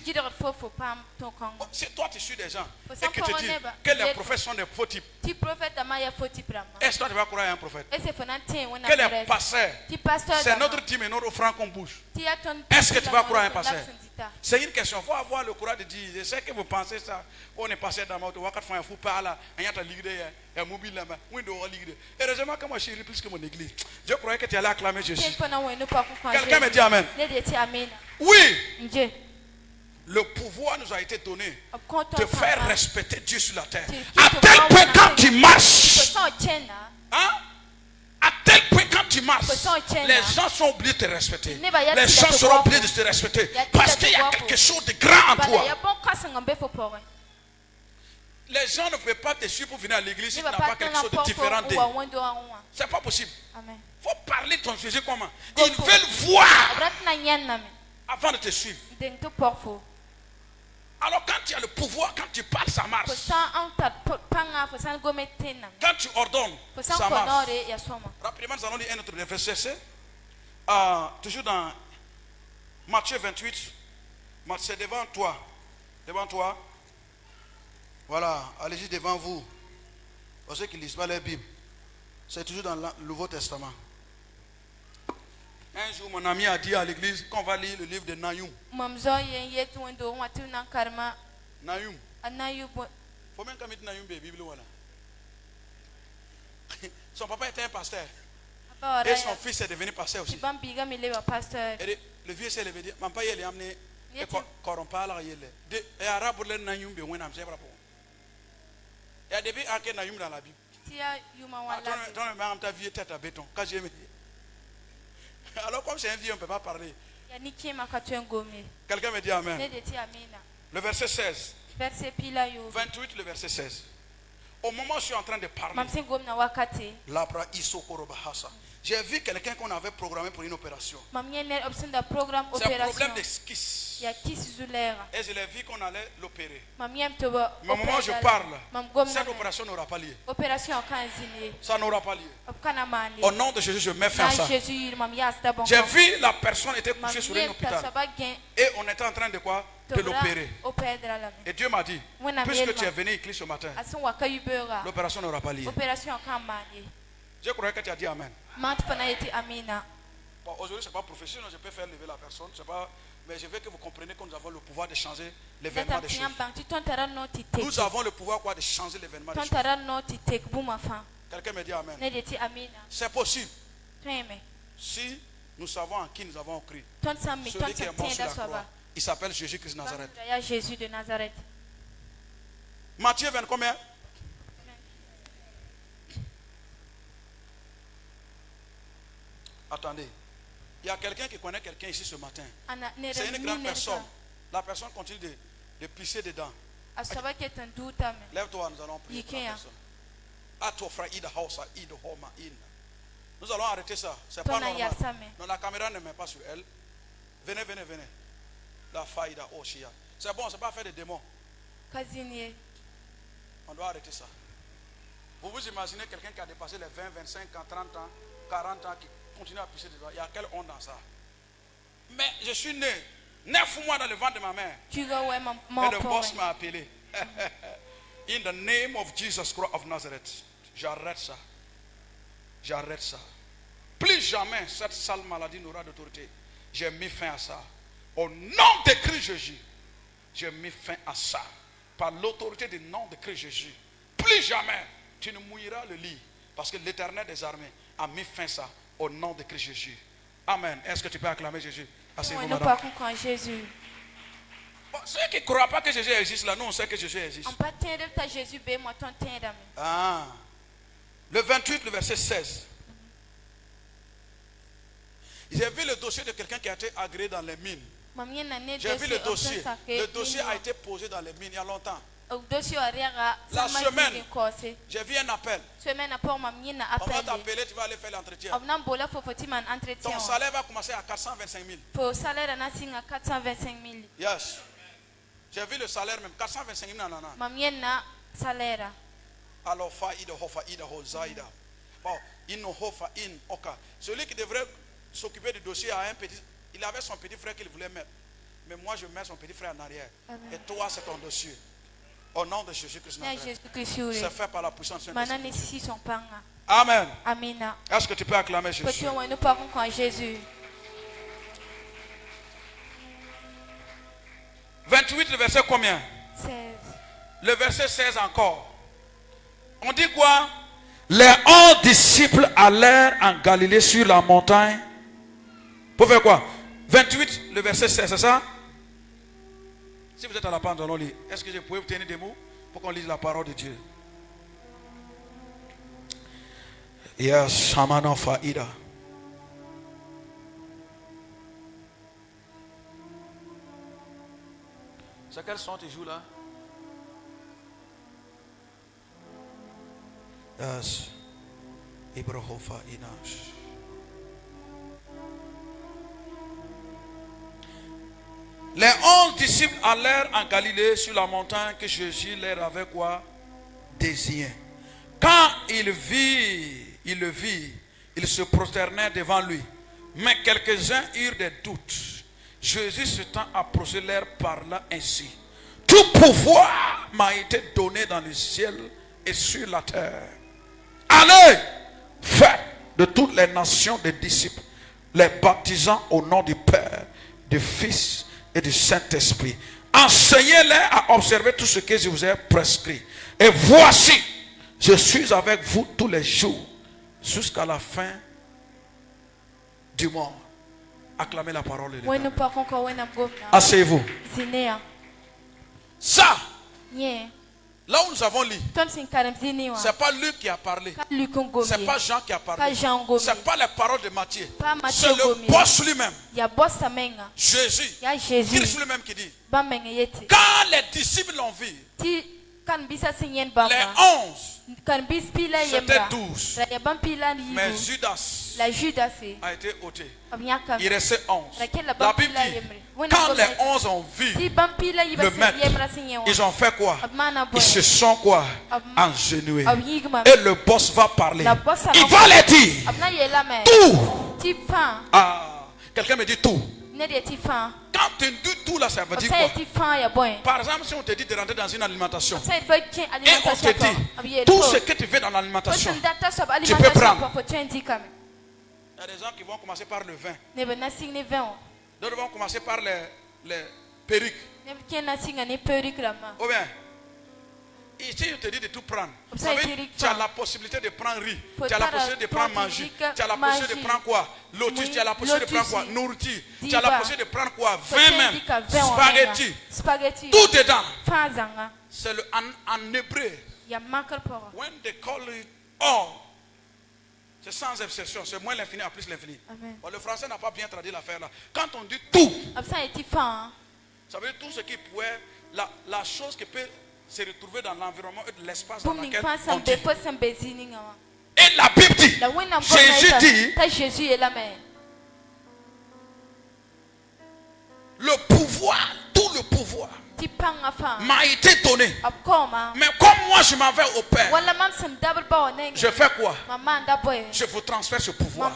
Si toi tu suis des gens et que tu dis que les prophètes sont des faux types, est-ce que toi tu vas croire à un prophète? Que les pasteurs, c'est notre team et notre franc qu'on bouge. Est-ce que tu vas croire à un pasteur? C'est une question. Il faut avoir le courage de dire, je sais que vous pensez ça. On est passé dans ma auto, on va fou par là, on y a ta ligue, il y a mobile là-bas, on doit ligue. Heureusement que moi je suis plus que mon église. Je croyais que tu allais acclamer Jésus. Quelqu'un me dit amen. Oui. Le pouvoir nous a été donné de faire respecter Dieu sur la terre. À tel point quand tu marches, à tel point quand tu marches, les gens sont obligés de te respecter. Les gens seront obligés de te respecter. Parce qu'il y a quelque chose de grand en toi. Les gens ne peuvent pas te suivre pour venir à l'église si tu n'as pas quelque chose de différent d'eux. Ce n'est pas possible. Il faut parler de ton Jésus comment? Ils veulent voir avant de te suivre. Alors quand tu as le pouvoir, quand tu parles, ça marche. Quand tu ordonnes, ça marche. Rapidement, nous allons lire un autre verset. Toujours dans Matthieu 28. C'est devant toi. Devant toi. Voilà, allez-y devant vous. Pour ceux qui ne lisent pas les Bibles. C'est toujours dans le Nouveau Testament. Un jour, mon ami a dit à l'église qu'on va lire le livre de Nahum. Nahum. Faut même qu'on mette Nahum dans la Bible. Son papa était un pasteur. Et son fils est devenu pasteur aussi. Et le vieux s'est levé et dit, maman, il est amené. Et corrompala il est. Et arabe le nayum be wena mse brabo. Et début anke nayum dans la Bible. Ton maman ta vie tête à béton. Quand j'ai mis. Alors comme c'est un vieux on peut pas parler. Quelqu'un me dit amen. Le verset 16. 28 le verset 16. Au moment où je suis en train de parler, j'ai vu quelqu'un qu'on avait programmé pour une opération. C'est un problème d'esquisse. Et je l'ai vu qu'on allait l'opérer. Mais au moment où je parle, cette opération n'aura pas lieu. Ça n'aura pas lieu. Au nom de Jésus, je mets fin à ça. J'ai vu la personne était couchée sur un hôpital. Et on était en train de quoi? De l'opérer. Et Dieu m'a dit, puisque tu es venu écrire ce matin, l'opération n'aura pas lieu. Je croyais que tu as dit amen. Bon, aujourd'hui, ce n'est pas professionnel, je peux faire lever la personne, pas, mais je veux que vous compreniez que nous avons le pouvoir de changer l'événement des choses. Nous avons le pouvoir quoi, de changer l'événement des choses. Quelqu'un me dit amen. C'est possible. Si nous savons en qui nous avons cru. Celui qui est mort sur la croix, il s'appelle Jésus-Christ de Nazareth. Matthieu 20 combien? Attendez, il y a quelqu'un qui connaît quelqu'un ici ce matin. C'est une grande personne. La personne continue de pisser dedans. Lève-toi, nous allons prier pour la personne. Nous allons arrêter ça. C'est pas normal. Non, la caméra ne met pas sur elle. Venez. La faïda Oshia. C'est bon, c'est pas faire des démons. On doit arrêter ça. Vous vous imaginez quelqu'un qui a dépassé les 20, 25 ans, 30 ans, 40 ans, qui continue à pisser dedans. Il y a quelle honte dans ça? Mais je suis né 9 mois dans le ventre de ma mère. Et le boss m'a appelé. In the name of Jesus Christ of Nazareth. J'arrête ça. Plus jamais cette sale maladie n'aura d'autorité. J'ai mis fin à ça. Au nom de Christ Jésus, j'ai mis fin à ça. Par l'autorité du nom de Christ Jésus. Plus jamais tu ne mouilleras le lit. Parce que l'Éternel des armées a mis fin à ça. Au nom de Christ Jésus. Amen. Est-ce que tu peux acclamer Jésus? Asseyez-vous, madame. Bon, ceux qui ne croient pas que Jésus existe là, nous on sait que Jésus existe. Ah. Le 28, le verset 16. J'ai vu le dossier de quelqu'un qui a été agréé dans les mines. J'ai vu le dossier. Le dossier a été posé dans les mines il y a longtemps. La semaine, j'ai vu un appel. On va t'appeler, tu vas aller faire l'entretien. Ton salaire va commencer à 425 000. Yes. J'ai vu le salaire même, 425 000 nanana. Alors, celui qui devrait s'occuper du dossier a un petit, il avait son petit frère qu'il voulait mettre. Mais moi, je mets son petit frère en arrière. Amen. Et toi, c'est ton dossier. Au nom de Jésus-Christ. C'est fait par la puissance de Saint-Esprit. Amen. Est-ce que tu peux acclamer Jésus? 28, le verset combien? 16. Le verset 16 encore. On dit quoi? Les 11 disciples allèrent en Galilée sur la montagne. Pour faire quoi? 28, le verset 16, c'est ça? Si vous êtes à la pente, allons lire. Est-ce que je peux vous tenir des mots pour qu'on lise la parole de Dieu? Yes, Shamano Faida. C'est quel son tu joues là? Yes. Ibrahofa Inash. Les 11 disciples allèrent en Galilée sur la montagne que Jésus leur avait quoi? Désigné. Quand il le vit, ils se prosternèrent devant lui. Mais quelques-uns eurent des doutes. Jésus s'étant approché leur parla ainsi. Tout pouvoir m'a été donné dans le ciel et sur la terre. Allez, faites de toutes les nations des disciples, les baptisant au nom du Père, du Fils et du Saint-Esprit. Enseignez-les à observer tout ce que je vous ai prescrit. Et voici, je suis avec vous tous les jours jusqu'à la fin du monde. Acclamez la parole de l'Éternel. Asseyez-vous. Ça, là où nous avons lu, c'est pas Luc qui a parlé, c'est pas Jean qui a parlé, c'est pas les paroles de Matthieu, c'est le boss lui-même, Jésus, Christ lui-même qui dit, quand les disciples l'ont vu, les 11, c'était 12, mais Judas a été ôté, il restait 11. La Bible dit, quand les 11 ont vu le maître, ils ont fait quoi? Ils se sont quoi? Engenoués. Et le boss va parler. Il va les dire tout. Ah, quelqu'un me dit tout. Quand tu dis tout là, ça veut dire quoi? Par exemple, si on te dit de rentrer dans une alimentation et on te dit tout ce que tu veux dans l'alimentation, tu peux prendre. Il y a des gens qui vont commencer par le vin. D'autres vont commencer par les perruques. Ou bien, ici, je te dis de tout prendre. Vous savez, tu as la possibilité de prendre riz, tu as la possibilité de prendre manger, tu as la possibilité de prendre quoi? Lotus, tu as la possibilité de prendre quoi? Nourriture, tu as la possibilité de prendre quoi? Vin même, spaghetti, tout dedans. C'est en hébreu. When they call it all, c'est sans exception, c'est moins l'infini à plus l'infini. Bon, le français n'a pas bien traduit l'affaire là. Quand on dit tout, ça veut dire tout ce qui pourrait, la chose qui peut se retrouver dans l'environnement et de l'espace dans lequel on dit. Et la Bible dit, Jésus dit, le pouvoir, tout le pouvoir m'a été donné. Mais comme moi je m'en vais au Père, je fais quoi? Je vous transfère ce pouvoir.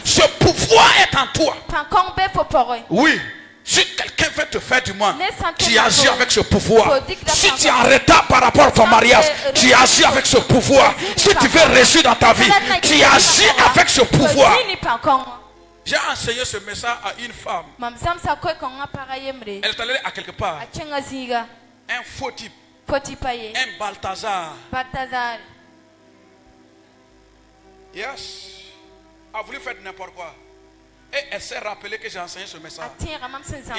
Ce pouvoir est en toi. Oui. Si quelqu'un veut te faire du mal, tu agis avec ce pouvoir. Si tu es en retard par rapport à ton mariage, tu agis avec ce pouvoir. Si tu veux réussir dans ta vie, tu agis avec ce pouvoir. J'ai enseigné ce message à une femme. Elle est allée à quelque part. Un faux type. Un Balthazar. Yes. A voulu faire n'importe quoi. Et elle s'est rappelée que j'ai enseigné ce message. Il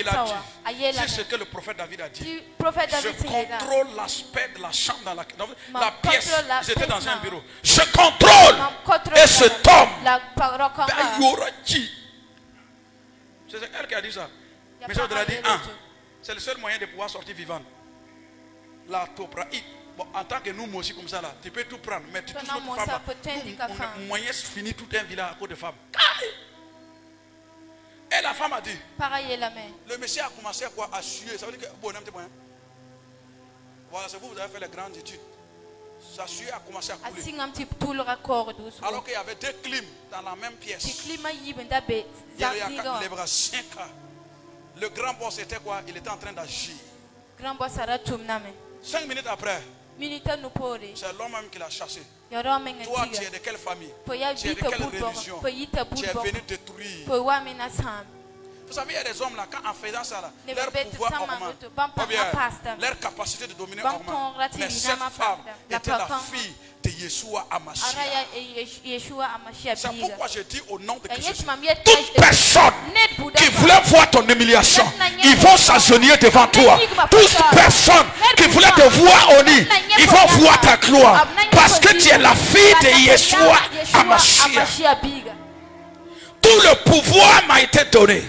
a dit, c'est ce que le prophète David a dit. Je contrôle l'aspect de la chambre dans la pièce. J'étais dans un bureau. Je contrôle. Et cet homme, c'est elle qui a dit ça. Mais je voudrais dire, c'est le seul moyen de pouvoir sortir vivant. La topra. Bon, en tant que nous aussi comme ça là, tu peux tout prendre. Mais tu touches notre femme là. Moyen finit tout un village à cause de femmes. Et la femme a dit, le monsieur a commencé à suer. Ça veut dire que bonhomme t'es moyen. Voilà, c'est vous avez fait les grandes études. Sa sueur a commencé à couler. Alors qu'il y avait deux clims dans la même pièce. Il y avait les bras 5 ans. Le grand boss était quoi? Il était en train d'agir. 5 minutes après, c'est l'homme même qui l'a chassé. Toi, tu es de quelle famille? Tu es de quelle religion? Tu es venu détruire. Vous savez, il y a des hommes là, quand en faisant ça, là, leur pouvoir augmente. Ou bien, leur capacité de dominer augmente. Mais cette femme était la fille de Yeshua Hamashiach. C'est pourquoi je dis au nom de Jésus, toute personne qui voulait voir ton humiliation, ils vont s'agenouiller devant toi. Toute personne qui voulait te voir au nid, ils vont voir ta gloire. Parce que tu es la fille de Yeshua Hamashiach. Tout le pouvoir m'a été donné.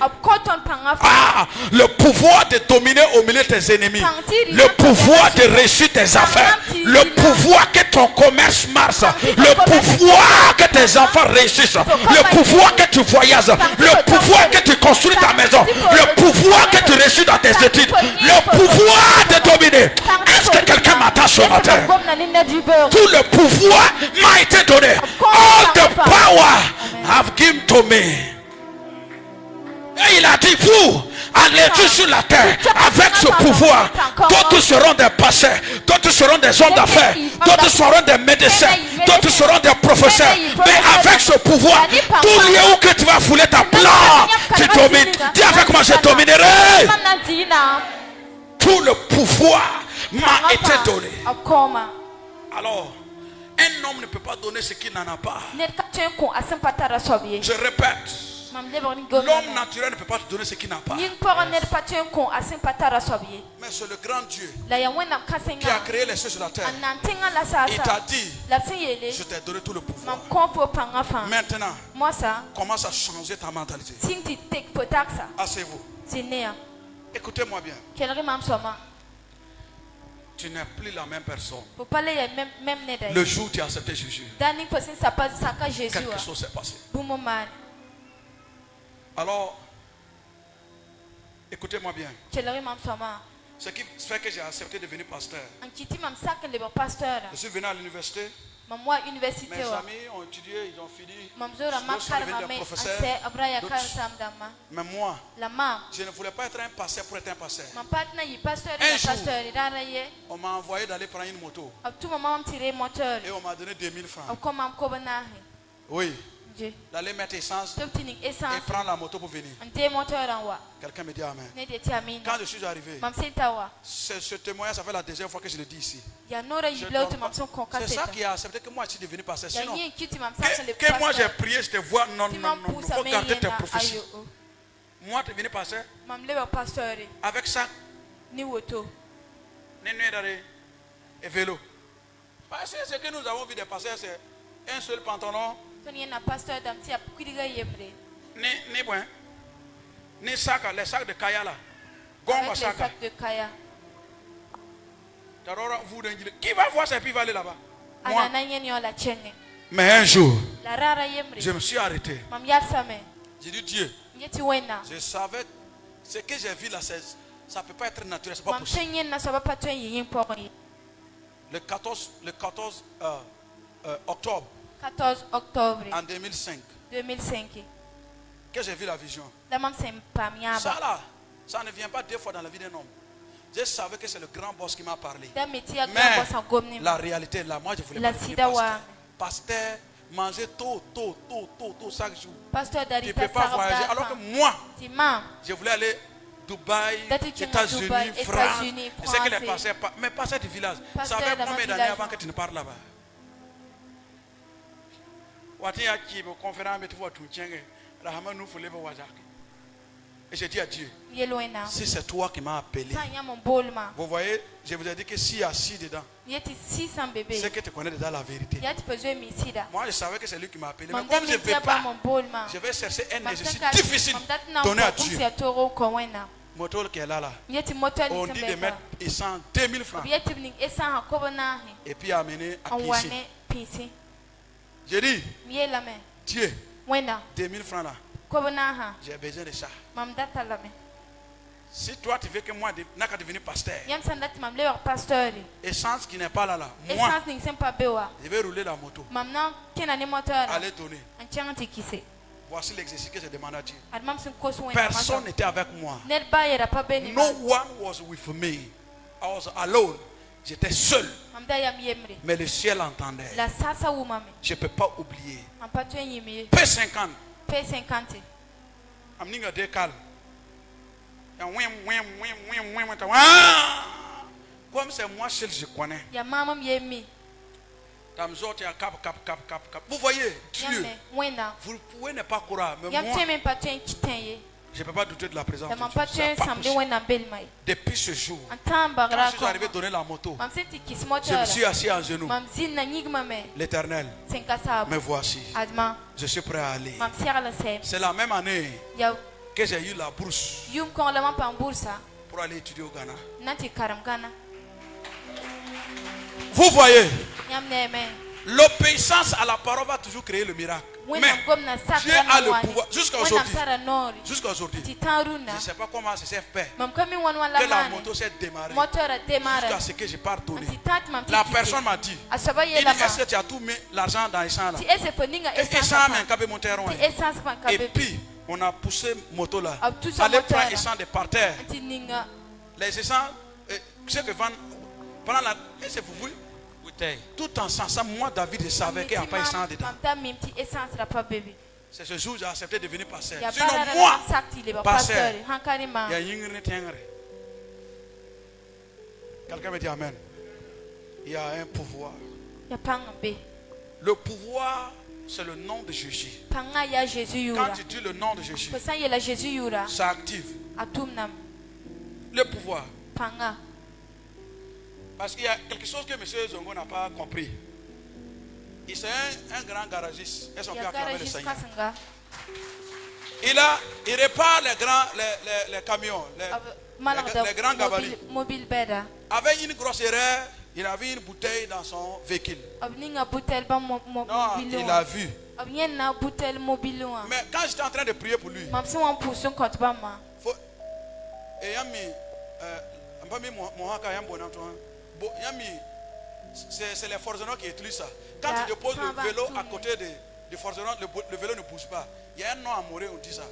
Le pouvoir de dominer au milieu de tes ennemis. Le pouvoir de réussir tes affaires. Le pouvoir que ton commerce marche. Le pouvoir que tes enfants réussissent. Le pouvoir que tu voyages. Le pouvoir que tu construis ta maison. Le pouvoir que tu réussis dans tes études. Le pouvoir de dominer. Est-ce que quelqu'un m'attend ce matin? Tout le pouvoir m'a été donné. All the power have given to me. Et il a dit, vous allez sur la terre avec ce pouvoir. D'autres seront des pasteurs, d'autres seront des hommes d'affaires, d'autres seront des médecins, d'autres seront des professeurs. Mais avec ce pouvoir, tout lieu où que tu vas fouler ta plante, tu domines. Dis avec moi, je dominerai. Tout le pouvoir m'a été donné. Alors, un Un homme ne peut pas donner ce qu'il n'en a pas. Je répète. L'homme naturel ne peut pas te donner ce qu'il n'a pas. Mais c'est le grand Dieu qui a créé les cieux sur la terre. Il t'a dit, je t'ai donné tout le pouvoir. Maintenant, commence à changer ta mentalité. Asseyez-vous. Écoutez-moi bien. Tu n'es plus la même personne. Le jour où tu as accepté Jésus, quelque chose s'est passé. Alors, écoutez-moi bien. Ce qui fait que j'ai accepté de devenir pasteur. Je suis venu à l'université. Mes amis ont étudié, ils ont fini. D'autres sont devenus des professeurs. Mais moi, je ne voulais pas être un pasteur pour être un pasteur. Un jour, on m'a envoyé d'aller prendre une moto. Et on m'a donné 2000 francs. Oui. D'aller mettre essence et prendre la moto pour venir. Quelqu'un me dit amen. Quand je suis arrivé, ce témoignage, ça fait la deuxième fois que je le dis ici. C'est ça qui a accepté que moi je suis devenu pasteur. Sinon, que moi j'ai prié, je te vois, non, il faut garder tes prophéties. Moi, tu es devenu pasteur avec ça. Et vélo. Parce que ce que nous avons vu des pasteurs, c'est un seul pantalon. Ni sac, les sacs de Kaya là. Gomba sac. Qui va voir ça et puis va aller là-bas? Moi. Mais un jour, je me suis arrêté. J'ai dit Dieu, je savais ce que j'ai vu là, ça ne peut pas être naturel, c'est pas possible. Le 14 octobre. 14 octobre en 2005. Que j'ai vu la vision. Ça là, ça ne vient pas deux fois dans la vie d'un homme. Je savais que c'est le grand boss qui m'a parlé. Mais la réalité est là. Moi je voulais pas devenir pasteur. Pasteur, manger tôt chaque jour. Tu ne peux pas voyager. Alors que moi, je voulais aller Dubaï, États-Unis, France. Je sais que les pasteurs, mais pasteurs du village, ça fait combien d'années avant que tu ne parles là-bas? Et j'ai dit à Dieu, si c'est toi qui m'as appelé, vous voyez, je vous ai dit que s'il y a 6 dedans, c'est que tu connais déjà la vérité. Moi je savais que c'est lui qui m'a appelé, mais comme je ne vais pas, je vais chercher un exercice difficile donné à Dieu. Moteur qui est là, on dit de mettre 2000 francs et puis amener à ici. J'ai dit, Dieu, 2000 francs là, j'ai besoin de ça. Si toi tu veux que moi n'a qu'à devenir pasteur, essence qui n'est pas là, moi, je vais rouler la moto, aller tourner. Voici l'exercice que j'ai demandé à Dieu. Personne n'était avec moi. No one was with me. I was alone. J'étais seul. Mais le ciel entendait. Je ne peux pas oublier. P50. Amninga décale. Comme c'est moi seul, je connais. Vous voyez, Dieu, vous pouvez ne pas croire, mais moi, je ne peux pas douter de la présence de Dieu. Depuis ce jour, quand je suis arrivé à donner la moto, je me suis assis en genoux. L'Éternel, me voici. Je suis prêt à aller. C'est la même année que j'ai eu la bourse pour aller étudier au Ghana. Vous voyez, l'obéissance à la parole va toujours créer le miracle. Mais Dieu a le pouvoir. Jusqu'à aujourd'hui, je ne sais pas comment ça s'est fait que la moto s'est démarrée jusqu'à ce que je parte tourner. La personne m'a dit, est-ce que tu as tout mis l'argent dans l'essence là? Et puis on a poussé moto là, aller prendre l'essence de par terre. Les essences, ceux qui vendent pendant la... c'est vous tout en sensant, moi David, je savais qu'il n'y a pas essence dedans. C'est ce jour que j'ai accepté de devenir pasteur. Sinon moi, pasteur, il y a une quelqu'un me dit amen. Il y a un pouvoir Le pouvoir, c'est le nom de Jésus. Quand tu dis le nom de Jésus, ça active le pouvoir. Parce qu'il y a quelque chose que M. Zongo n'a pas compris. Il est un grand garagiste. Et son père acclamait le Seigneur. Il répare les camions, les grands gabarits. Avec une grosse erreur, il avait une bouteille dans son véhicule. Non, il a vu. Mais quand j'étais en train de prier pour lui, c'est les forgerons qui utilisent ça. Quand tu déposes le vélo à côté du forgeron, le vélo ne bouge pas. Il y a un nom à mourir, on dit ça.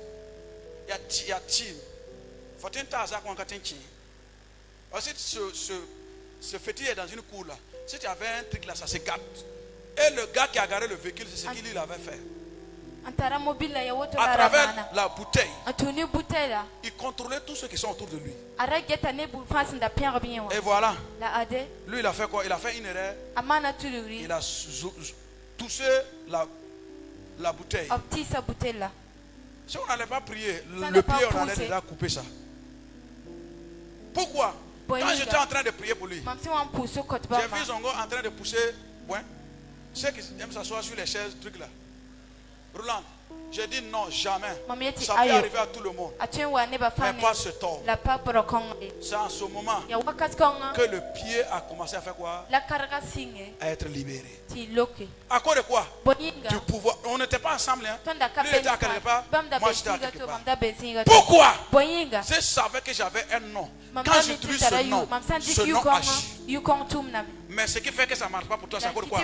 Il y a Tim. Faut un tas à quoi ensuite, ce fétiche est dans une cour là. Si tu avais un truc là, ça se gâte. Et le gars qui a garé le véhicule, c'est ce qu'il avait fait. À travers la bouteille, il contrôlait tous ceux qui sont autour de lui. Et voilà. Lui, il a fait quoi? Il a fait une erreur. Il a touché la bouteille. Si on n'allait pas prier, le pied, on allait déjà couper ça. Pourquoi? Quand j'étais en train de prier pour lui, j'ai vu Zongo en train de pousser. Ceux qui aiment s'asseoir sur les chaises, trucs là. Roland, j'ai dit non, jamais. Ça peut arriver à tout le monde. Mais pas ce tort. C'est en ce moment que le pied a commencé à faire quoi? À être libéré. À cause de quoi? Du pouvoir. On n'était pas ensemble. Hein? Lui était à quelque part, moi j'étais à quelque part. Pourquoi? Je savais que j'avais un nom. Quand j'utilise ce nom agit. Mais ce qui fait que ça ne marche pas pour toi, c'est à cause de quoi?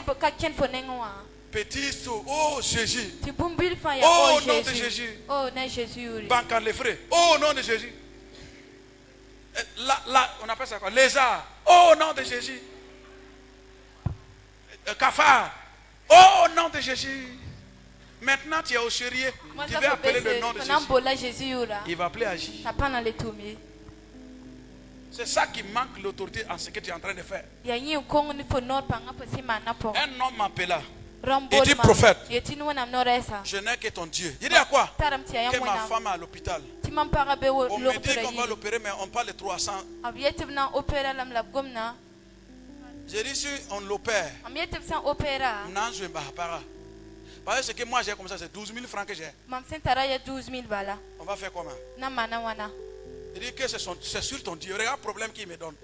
Petit saut, oh Jésus. Oh nom de Jésus. Banque les frais. Oh nom de Jésus. Là, on appelle ça quoi? Lézard. Oh nom de Jésus. Cafard. Oh nom de Jésus. Maintenant tu es au chéri. Tu vas appeler le nom de Jésus. Il va appeler Agi. C'est ça qui manque l'autorité en ce que tu es en train de faire. Un homme m'appela. Il dit prophète, je n'ai que ton Dieu. Il dit à quoi? Que ma femme est à l'hôpital. On me dit qu'on va l'opérer, mais on parle de 300. J'ai dit si on l'opère, parce que ce que moi j'ai comme ça, c'est 12 000 francs que j'ai. On va faire comment? Il dit que c'est sur ton Dieu. Regarde le problème qu'il me donne.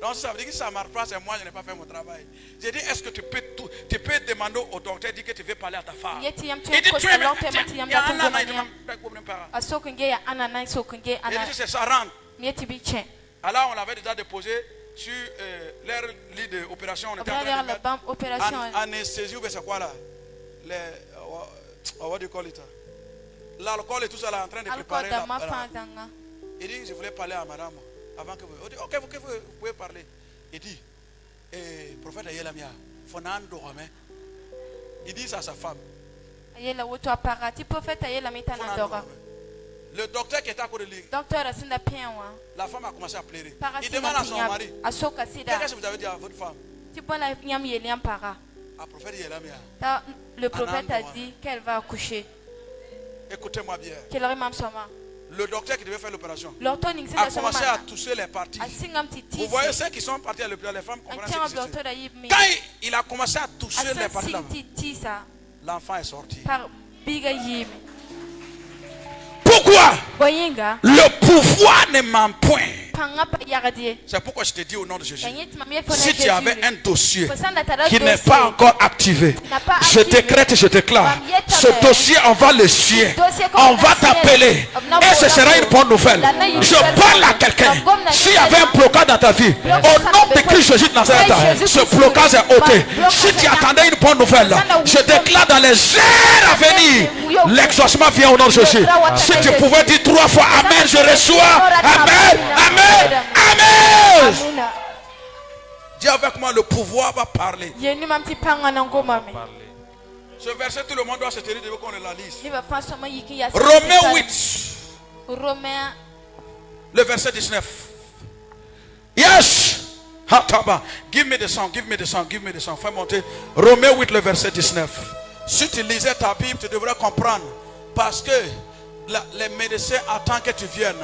Donc ça veut dire que ça ne marche pas, c'est moi, je n'ai pas fait mon travail. J'ai dit, est-ce que tu peux demander au docteur, dire que tu veux parler à ta femme? Il dit, tu es c'est ça, rentre. Alors on l'avait déjà déposé sur leur lit d'opération. On était en train de mettre anesthésie, c'est quoi là? What do you call it? L'alcool et tout ça là, en train de préparer. Il dit, je voulais parler à madame. Avant que vous... Ok, vous pouvez parler. Il dit, prophète Ayelamia, il dit ça à sa femme. Le docteur qui était à côté de lui, la femme a commencé à pleurer. Il demande à son mari, qu'est-ce que vous avez dit à votre femme? À prophète Ayelamia. Le prophète a dit qu'elle va accoucher. Écoutez-moi bien. Le docteur qui devait faire l'opération a commencé à toucher les parties. Vous voyez ceux qui sont partis à l'hôpital, les femmes comprennent ce qui se dit. Quand il a commencé à toucher les parties, l'enfant est sorti. Pourquoi? Le pouvoir ne ment point. C'est pourquoi je te dis au nom de Jésus, si tu avais un dossier qui n'est pas encore activé, je décrète et je déclare, ce dossier on va le suivre, on va t'appeler et ce sera une bonne nouvelle. Je parle à quelqu'un, s'il y avait un blocage dans ta vie, au nom de Christ Jésus de Nazareth, ce blocage est ôté. Si tu attendais une bonne nouvelle, je déclare dans les heures à venir, l'exaucement vient au nom de Jésus. Si tu pouvais dire 3 fois Amen, je reçois. Amen, Amen. Amen. Dis avec moi, le pouvoir va parler. Ce verset, tout le monde doit se tenir devant qu'on la lise. Romains 8. Le verset 19. Yes. Hataba. Give me the song, give me the song, give me the song. Fais monter. Romains 8, le verset 19. Si tu lisais ta Bible, tu devrais comprendre. Parce que les médecins attendent que tu viennes.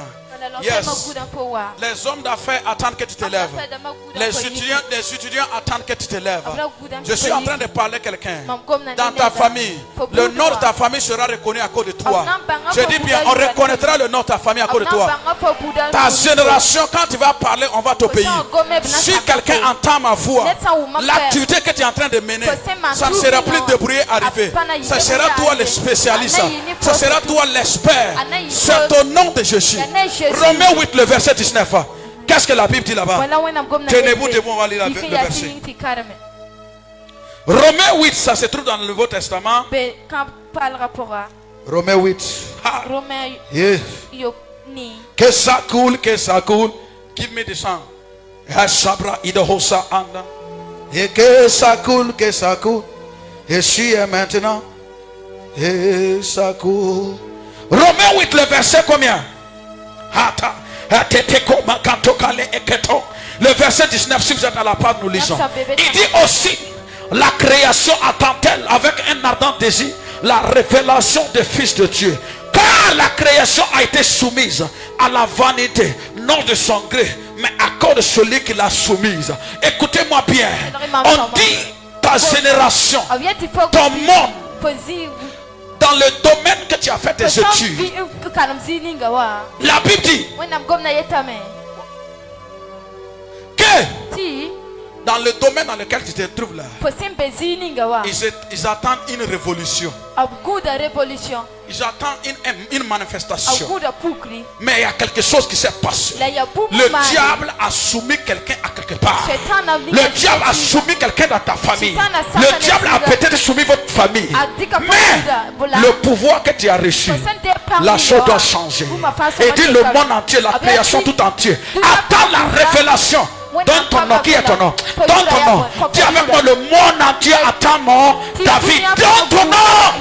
Yes. Les hommes d'affaires attendent que tu te lèves. Les étudiants attendent que tu te lèves. Je suis en train de parler à quelqu'un. Dans ta famille, le nom de ta famille sera reconnu à cause de toi. Je dis bien, on reconnaîtra le nom de ta famille à cause de toi. Ta génération, quand tu vas parler, on va t'obéir. Si quelqu'un entend ma voix, l'activité que tu es en train de mener, ça ne sera plus débrouillé arriver. Ça sera toi le spécialiste. Ça sera toi l'expert. C'est au nom de Jésus. Romains 8, le verset 19. Qu'est-ce que la Bible dit là-bas? Tenez-vous debout, on va lire le verset. Romains 8, ça se trouve dans le Nouveau Testament. Romains 8. Yeah. Que ça coule, que ça coule. Give me the song. Et que ça coule, que ça coule. Et si et maintenant. Et ça coule. Romains 8, le verset combien? Le verset 19, si vous êtes à la page, nous lisons. Il dit aussi, la création attend-elle avec un ardent désir la révélation des fils de Dieu. Car la création a été soumise à la vanité, non de son gré, mais à cause de celui qui l'a soumise. Écoutez-moi bien. On dit ta génération, ton monde, dans le domaine que tu as fait tes études. La Bible dit que dans le domaine dans lequel tu te trouves là, ils attendent une révolution. Ils attendent une manifestation. Mais il y a quelque chose qui s'est passé. Le diable a soumis quelqu'un à quelque part. Le diable a soumis quelqu'un dans ta famille. Le diable a peut-être soumis votre famille. Mais le pouvoir que tu as reçu, la chose doit changer. Et dit le monde entier, la création tout entière attend la révélation. Donne ton nom, qui est ton nom? Donne ton nom. Dis avec moi, le monde entier attend mon David. Donne ton nom.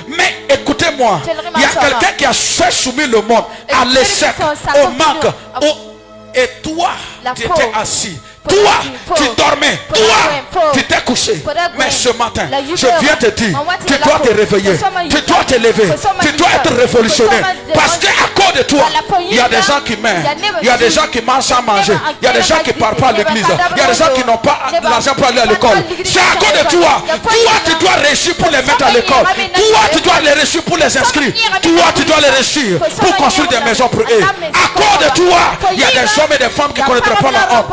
Mais écoutez-moi, il y a quelqu'un qui a fait soumettre le monde à l'échec, au manque. Et toi, tu étais assis. Toi, tu dormais. Toi, tu t'es couché. Mais ce matin, je viens te dire, tu dois te réveiller. Tu dois te lever. Tu dois être révolutionné. Parce qu'à cause de toi, il y a des gens qui meurent. Il y a des gens qui mangent sans manger. Il y a des gens qui ne partent pas à l'église. Il y a des gens qui n'ont pas l'argent pour aller à l'école. C'est à cause de toi. Toi, tu dois réussir pour les mettre à l'école. Toi, tu dois les réussir pour les inscrire. Toi, tu dois les réussir pour construire des maisons pour eux. À cause de toi, il y a des hommes et des femmes qui ne connaîtront pas la honte.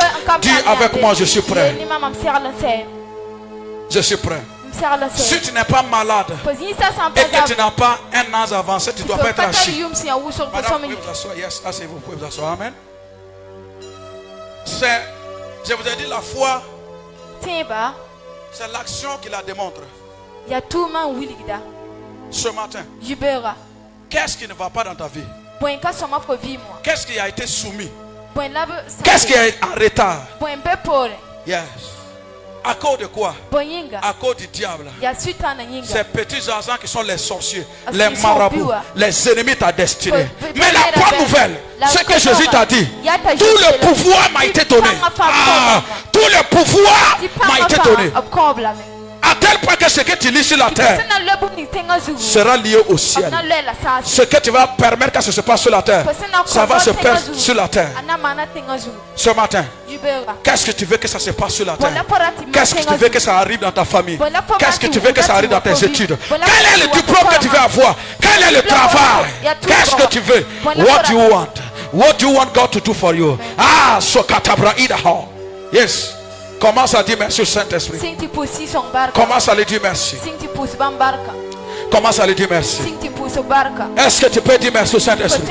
Dis avec moi, je suis prêt. Je suis prêt. Si tu n'es pas malade et que tu n'as pas un âge avancé, tu ne dois pas être assis. Madame, vous pouvez vous asseoir. Yes, asseyez-vous, vous pouvez vous asseoir. Amen. Je vous ai dit, la foi, c'est l'action qui la démontre. Ce matin, qu'est-ce qui ne va pas dans ta vie? Qu'est-ce qui a été soumis? Qu'est-ce qui est en retard? Yes. À cause de quoi? À cause du diable. Ces petits agents qui sont les sorciers, les marabouts, les ennemis de ta destinée. Mais la bonne nouvelle, c'est que Jésus t'a dit, tout le pouvoir m'a été donné. Tout le pouvoir m'a été donné. À tel point que ce que tu lis sur la terre sera lié au ciel. Ce que tu vas permettre que ça se passe sur la terre, ça va se faire sur la terre. Ce matin, qu'est-ce que tu veux que ça se passe sur la terre? Qu'est-ce que tu veux que ça arrive dans ta famille? Qu'est-ce que tu veux que ça arrive dans tes études? Quel est le diplôme que tu veux avoir? Quel est le travail? Qu'est-ce que tu veux? What do you want? What do you want God to do for you? So katabra idaho. Yes. Commence à dire merci au Saint-Esprit. Commence à lui dire merci. Commence à lui dire merci. Est-ce que tu peux dire merci au Saint-Esprit?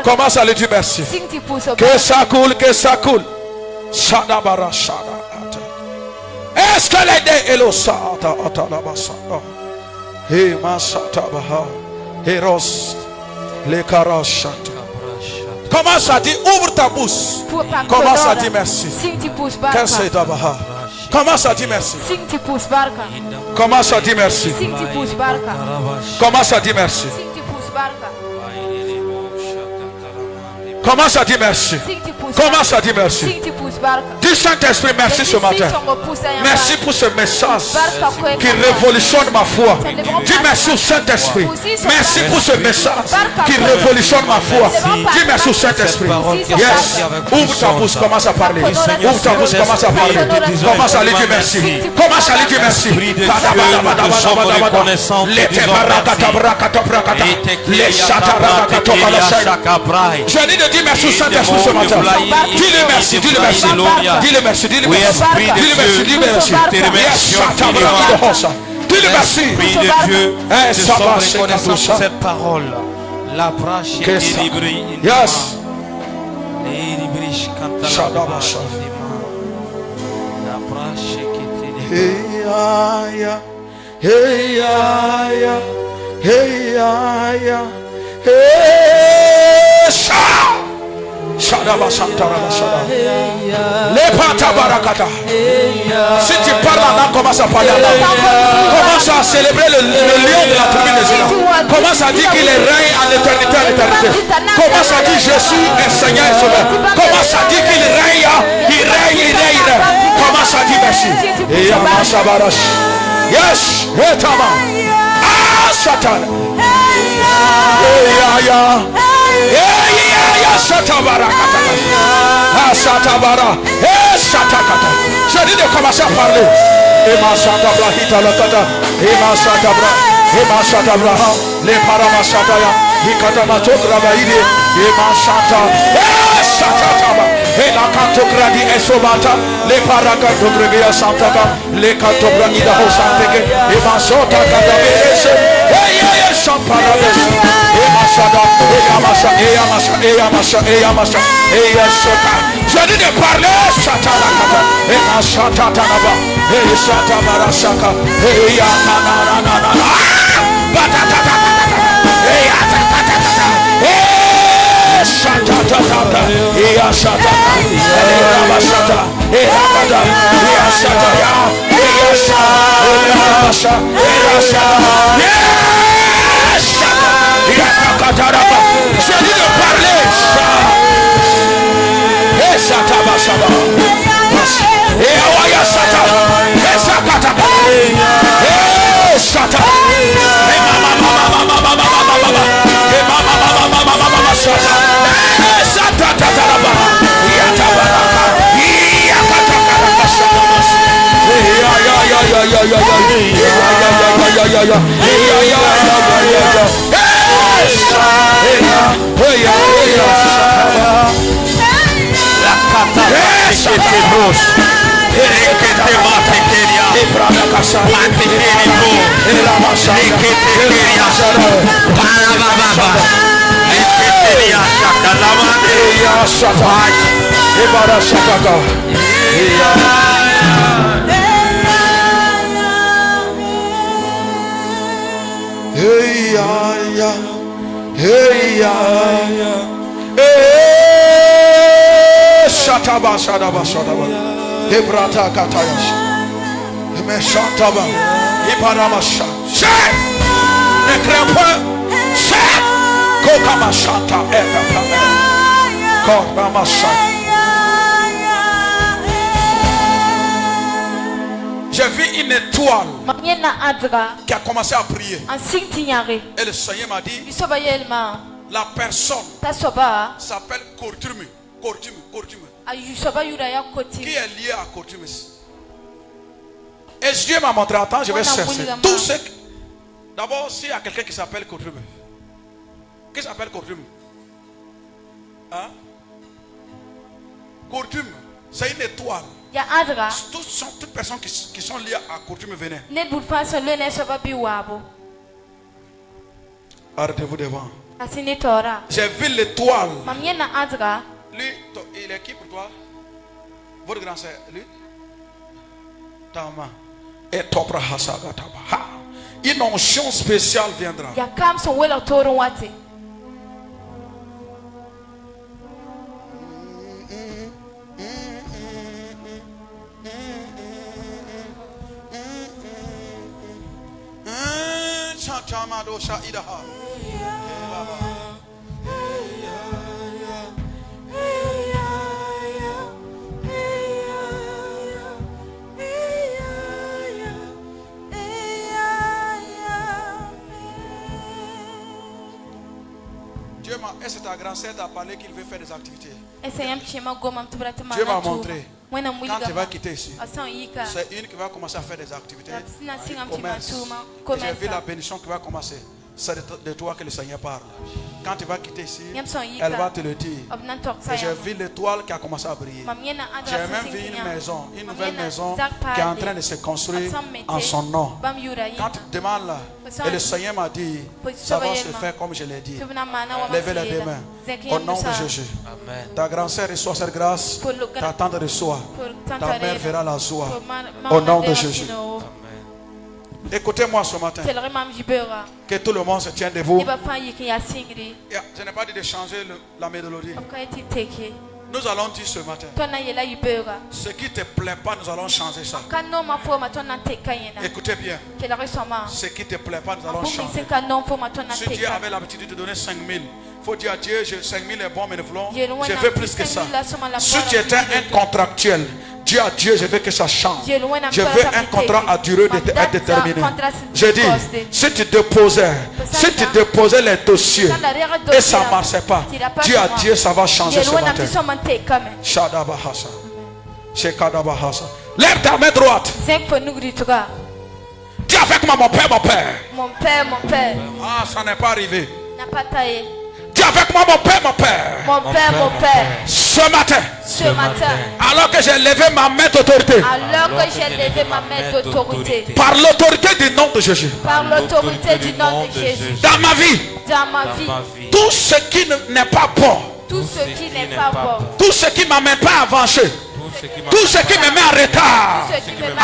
Commence à lui dire merci. Que ça coule, que ça coule. Est-ce que l'aide est le sata atalabasada? He masata baha. Heros le karashata. Commence à dire, ouvre ta bouche. Commence à dire merci. Commence à dire merci. Commence à dire merci. Commence à dire merci. Commence à dire merci. Commence à dire merci. Dis Saint-Esprit merci ce matin. Merci pour ce message qui révolutionne ma foi. Dis merci au Saint-Esprit. Merci pour ce message qui révolutionne ma foi. Dis merci au Saint-Esprit. Yes. Ouvre ta bouche, commence à parler. Ouvre ta bouche, commence à parler. Commence à lui dire merci. Commence à lui dire merci. Je dis de dire merci au Saint-Esprit ce matin. Dis-le merci, dis-le merci. Dis-le merci, dis-le merci. Dis-le merci, dis-le merci. Dis-le merci. Esprit de Dieu, nous sommes reconnaissants pour cette parole. La brache est libre. Yes. Si tu parles en commence à parler en commence à célébrer le lion de la tribu des Juda. Commence à dire qu'il est règne en éternité, en éternité. Commence à dire Jésus est Seigneur et Sauveur. Commence à dire qu'il règne, il règne, il règne. Commence à dire merci. Yes, ah, Satan. Je dis de commencer à parler. Les paramasataya, Hikatamachograbaide, Emashata, Sataba, Elakantokradi Esobata, les Parakatogrebia Santaka, les Cantobranida Hosanteke, Emasota Kadabes, Samparadis, Emasada, Eyamasa, Eyasota. Je dis de parler, Satanakata, Emasata Tanaba, Eyasatamarasaka, Eyamanana. Hebrata Katayash. Meshantaba. Iparamasha. Chef! Ne crains point. Chef! Kokamashanta Ekapame. Kokamashanta. J'ai vu une étoile qui a commencé à prier. Et le Seigneur m'a dit, la personne s'appelle Kortumi. Qui est lié à Kortumis. Et Dieu m'a montré, attends, je vais chercher tout ce que... D'abord, s'il y a quelqu'un qui s'appelle Kortumi. Qui s'appelle Kortumi? Hein? Kortumi, c'est une étoile. Toutes personnes qui sont liées à Kortumi venaient. Arrêtez-vous devant. J'ai vu l'étoile. Lui, il est qui pour toi? Votre grand frère, lui? Tama. Et Topra Hasagataba. Une onction spéciale viendra. Est-ce que ta grand-sœur t'a parlé qu'il veut faire des activités? Dieu m'a montré. Quand tu vas quitter ici, c'est une qui va commencer à faire des activités, commerce. J'ai vu la bénédiction qui va commencer. C'est de toi que le Seigneur parle. Quand tu vas quitter ici, elle va te le dire. Et j'ai vu l'étoile qui a commencé à briller. J'ai même vu une maison, une nouvelle maison qui est en train de se construire en son nom. Quand tu te demandes là, et le Seigneur m'a dit, ça va se faire comme je l'ai dit. Levez les deux mains. Au nom de Jésus. Amen. Ta grand-sœur reçoit cette grâce. Ta tante reçoit. Ta mère verra la joie. Au nom de Jésus. Écoutez-moi ce matin. Que tout le monde se tienne debout. Je n'ai pas dit de changer la mélodie. Nous allons dire ce matin. Ce qui ne te plaît pas, nous allons changer ça. Écoutez bien. Ce qui ne te plaît pas, nous allons changer. Si Dieu avait l'habitude de donner 5 000, il faut dire à Dieu, 5 000 est bon, mais nous voulons, je veux plus que ça. Si tu étais un contractuel, dis à Dieu, je veux que ça change. Je veux un contrat à durée déterminée. Je dis, si tu déposais les dossiers et ça ne marchait pas, dis à Dieu, ça va changer ce matin. Shadabahasa. Shekadabahasa. Lève ta main droite. Dis avec moi, mon père, mon père. Mon père, mon père. Ah, ça n'est pas arrivé. Dis avec moi, mon père, mon père. Mon père, mon père. Ce matin. Ce matin. Alors que j'ai levé ma main d'autorité. Alors que j'ai levé ma main d'autorité. Par l'autorité du nom de Jésus. Par l'autorité du nom de Jésus. Dans ma vie. Dans ma vie. Tout ce qui n'est pas bon. Tout ce qui n'est pas bon. Tout ce qui ne m'amène pas à avancer. Tout ce qui me met en retard.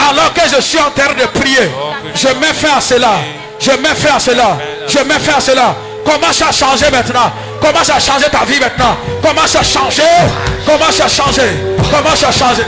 Alors que je suis en train de prier. Je mets fin à cela. Je mets fin à cela. Je mets fin à cela. Commence à changer maintenant. Commence à changer ta vie maintenant. Commence à changer. Commence à changer. Commence à changer.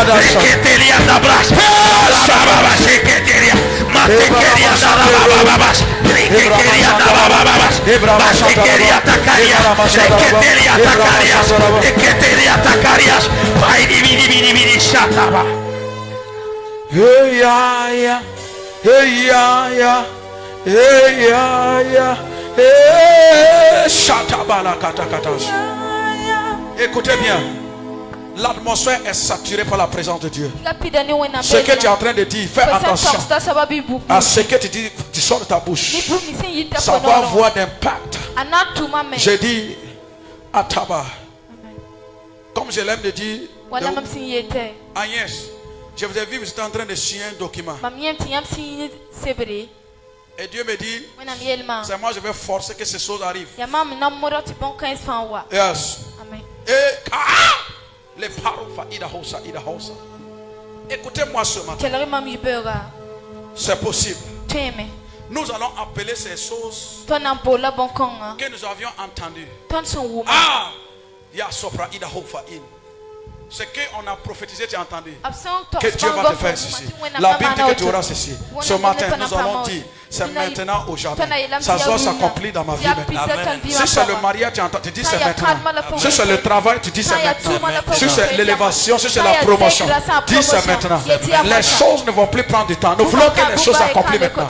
Reketeria da bras. Baba sheketeria. Matekeria da bababas. Reketeria da bababas. Matekeria takaria. Reketeria takarias. Reketeria takarias. Pai di shataba. Hey ya. Hey ya. Hey ya. Hey shatabala katakatas. Écoutez bien. L'atmosphère est saturée par la présence de Dieu. Ce que tu es en train de dire, fais attention à ce que tu dis, tu sors de ta bouche. Ça va avoir d'impact. J'ai dit à Taba, comme je l'aime de dire, Agnès, je vous ai vu, vous êtes en train de signer un document. Et Dieu me dit, c'est moi je vais forcer que ces choses arrivent. Yes. Et les paroles, écoutez-moi ce matin. C'est possible. Nous allons appeler ces choses que nous avions entendues. Ah, Yasopra Ida Hofa In. Ce qu'on a prophétisé, tu as entendu. Que Dieu va te faire ceci. La Bible dit que tu auras ceci. Ce matin, nous allons dire, c'est maintenant ou jamais. Ça doit s'accomplir dans ma vie maintenant. Si c'est le mariage, tu entends, tu dis c'est maintenant. Si c'est le travail, tu dis c'est maintenant. Si c'est l'élévation, si c'est la promotion, dis c'est maintenant. Les choses ne vont plus prendre du temps. Nous voulons que les choses s'accomplissent maintenant.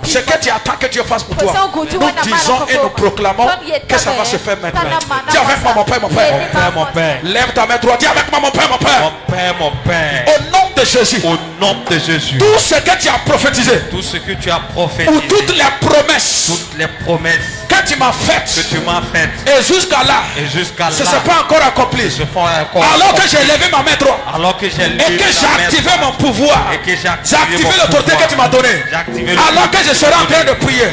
Ce que tu attends que Dieu fasse pour toi, nous disons et nous proclamons que ça va se faire maintenant. Dis avec moi, mon Père, mon Père. Mon Père. Lève ta main droite, dis avec moi, mon Père, mon Père. Mon Père, mon Père. Au nom de Jésus. Au nom de Jésus. Tout ce que tu as prophétisé. Tout ce que tu as prophétisé. Ou toutes les promesses. Toutes les promesses. Que tu m'as faites. Que tu m'as faites. Et jusqu'à là. Et jusqu'à là. Ce n'est pas encore accompli. Alors que j'ai levé ma main droite. Alors que j'ai levé et que j'ai activé mon pouvoir. Et que j'ai activé l'autorité que tu m'as donnée. Alors que je serai en train de prier.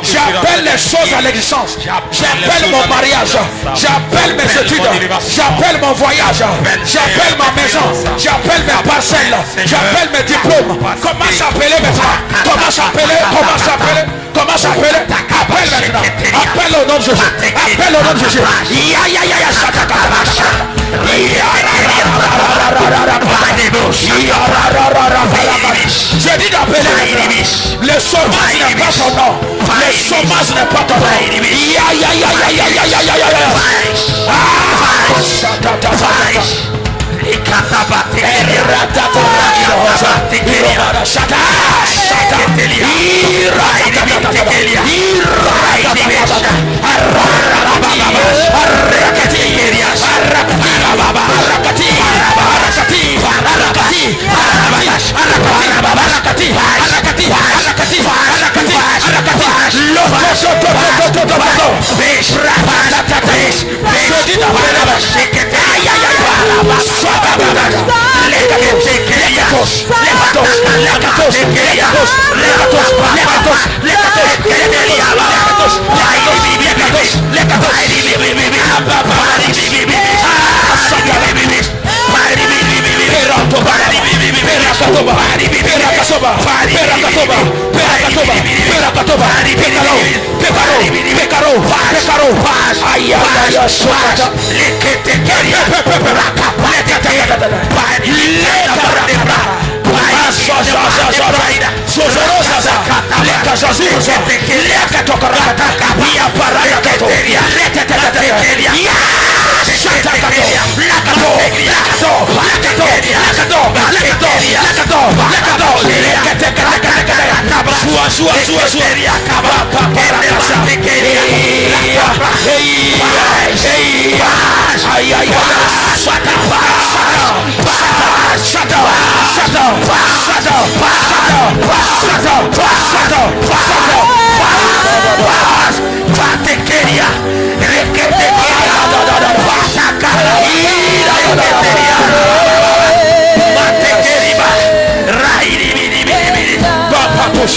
J'appelle les choses à l'existence. J'appelle mon mariage. J'appelle mes études. J'appelle mon voyage. J'appelle ma maison. J'appelle mes parcelles. J'appelle mes diplômes. Comment s'appeler maintenant? Comment s'appeler? Comment s'appeler? Comment s'appeler? Appelle maintenant. Appelle au nom de Jésus. Appelle au nom de Jésus. Je dis d'appeler. Le chômage n'est pas ton nom. Le chômage n'est pas ton nom.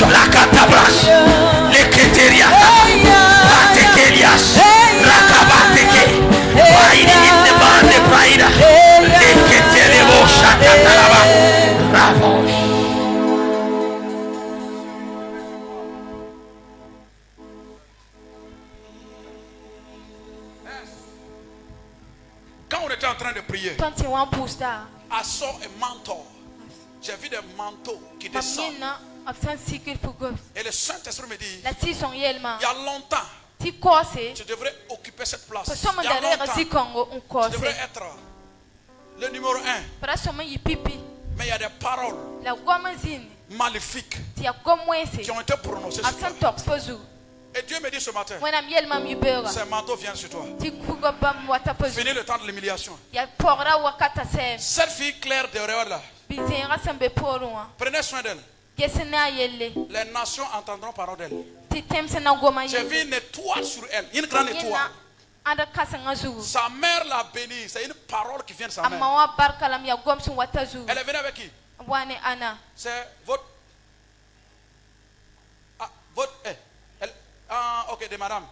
La catabras, les keteria, patekelias, rakabateke, praida in the bande praida, les ketelebo shakatalaba, ravos. Quand on était en train de prier, I saw a mantle. J'ai vu des manteaux qui descendent. Et le Saint-Esprit me dit, il y a longtemps, tu devrais occuper cette place. Il y a longtemps, tu devrais être le numéro 1. Mais il y a des paroles maléfiques qui ont été prononcées sur toi. Et Dieu me dit ce matin, ces manteaux viennent sur toi. Finis le temps de l'humiliation. Cette fille claire de là, prenez soin d'elle. Les nations entendront parole d'elle. J'ai vu une étoile sur elle, une grande étoile. Sa mère l'a bénie, c'est une parole qui vient de sa mère. Elle est venue avec qui? C'est votre... ok, de madame.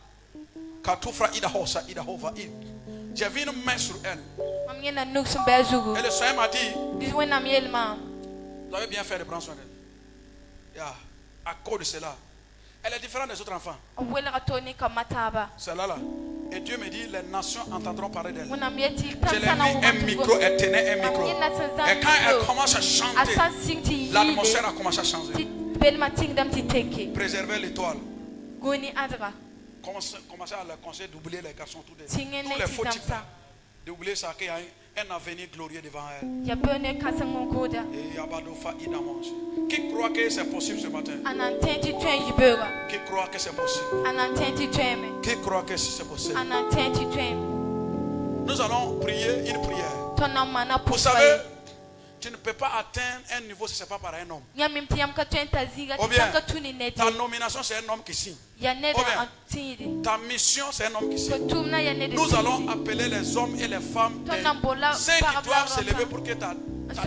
J'ai vu une main sur elle. Et le Seigneur m'a dit, vous avez bien fait de prendre soin d'elle. À cause de cela, elle est différente des autres enfants. Celle-là. Et Dieu me dit, les nations entendront parler d'elle. Je l'ai vu, un micro, elle tenait un micro. Et quand elle commence à chanter, l'atmosphère a commencé à changer. Préserver l'étoile. Commencez à leur conseiller d'oublier les garçons, tous les faux types. D'oublier ça, qu'il y a un avenir glorieux devant elle. Qui croit que c'est possible ce matin? Qui croit que c'est possible? Qui croit que c'est possible? Nous allons prier une prière. Vous savez, tu ne peux pas atteindre un niveau si ce n'est pas par un homme. Ou bien, ta nomination c'est un homme qui signe. Ou bien, ta mission c'est un homme qui signe. Nous allons appeler les hommes et les femmes, ceux qui doivent se lever pour que ta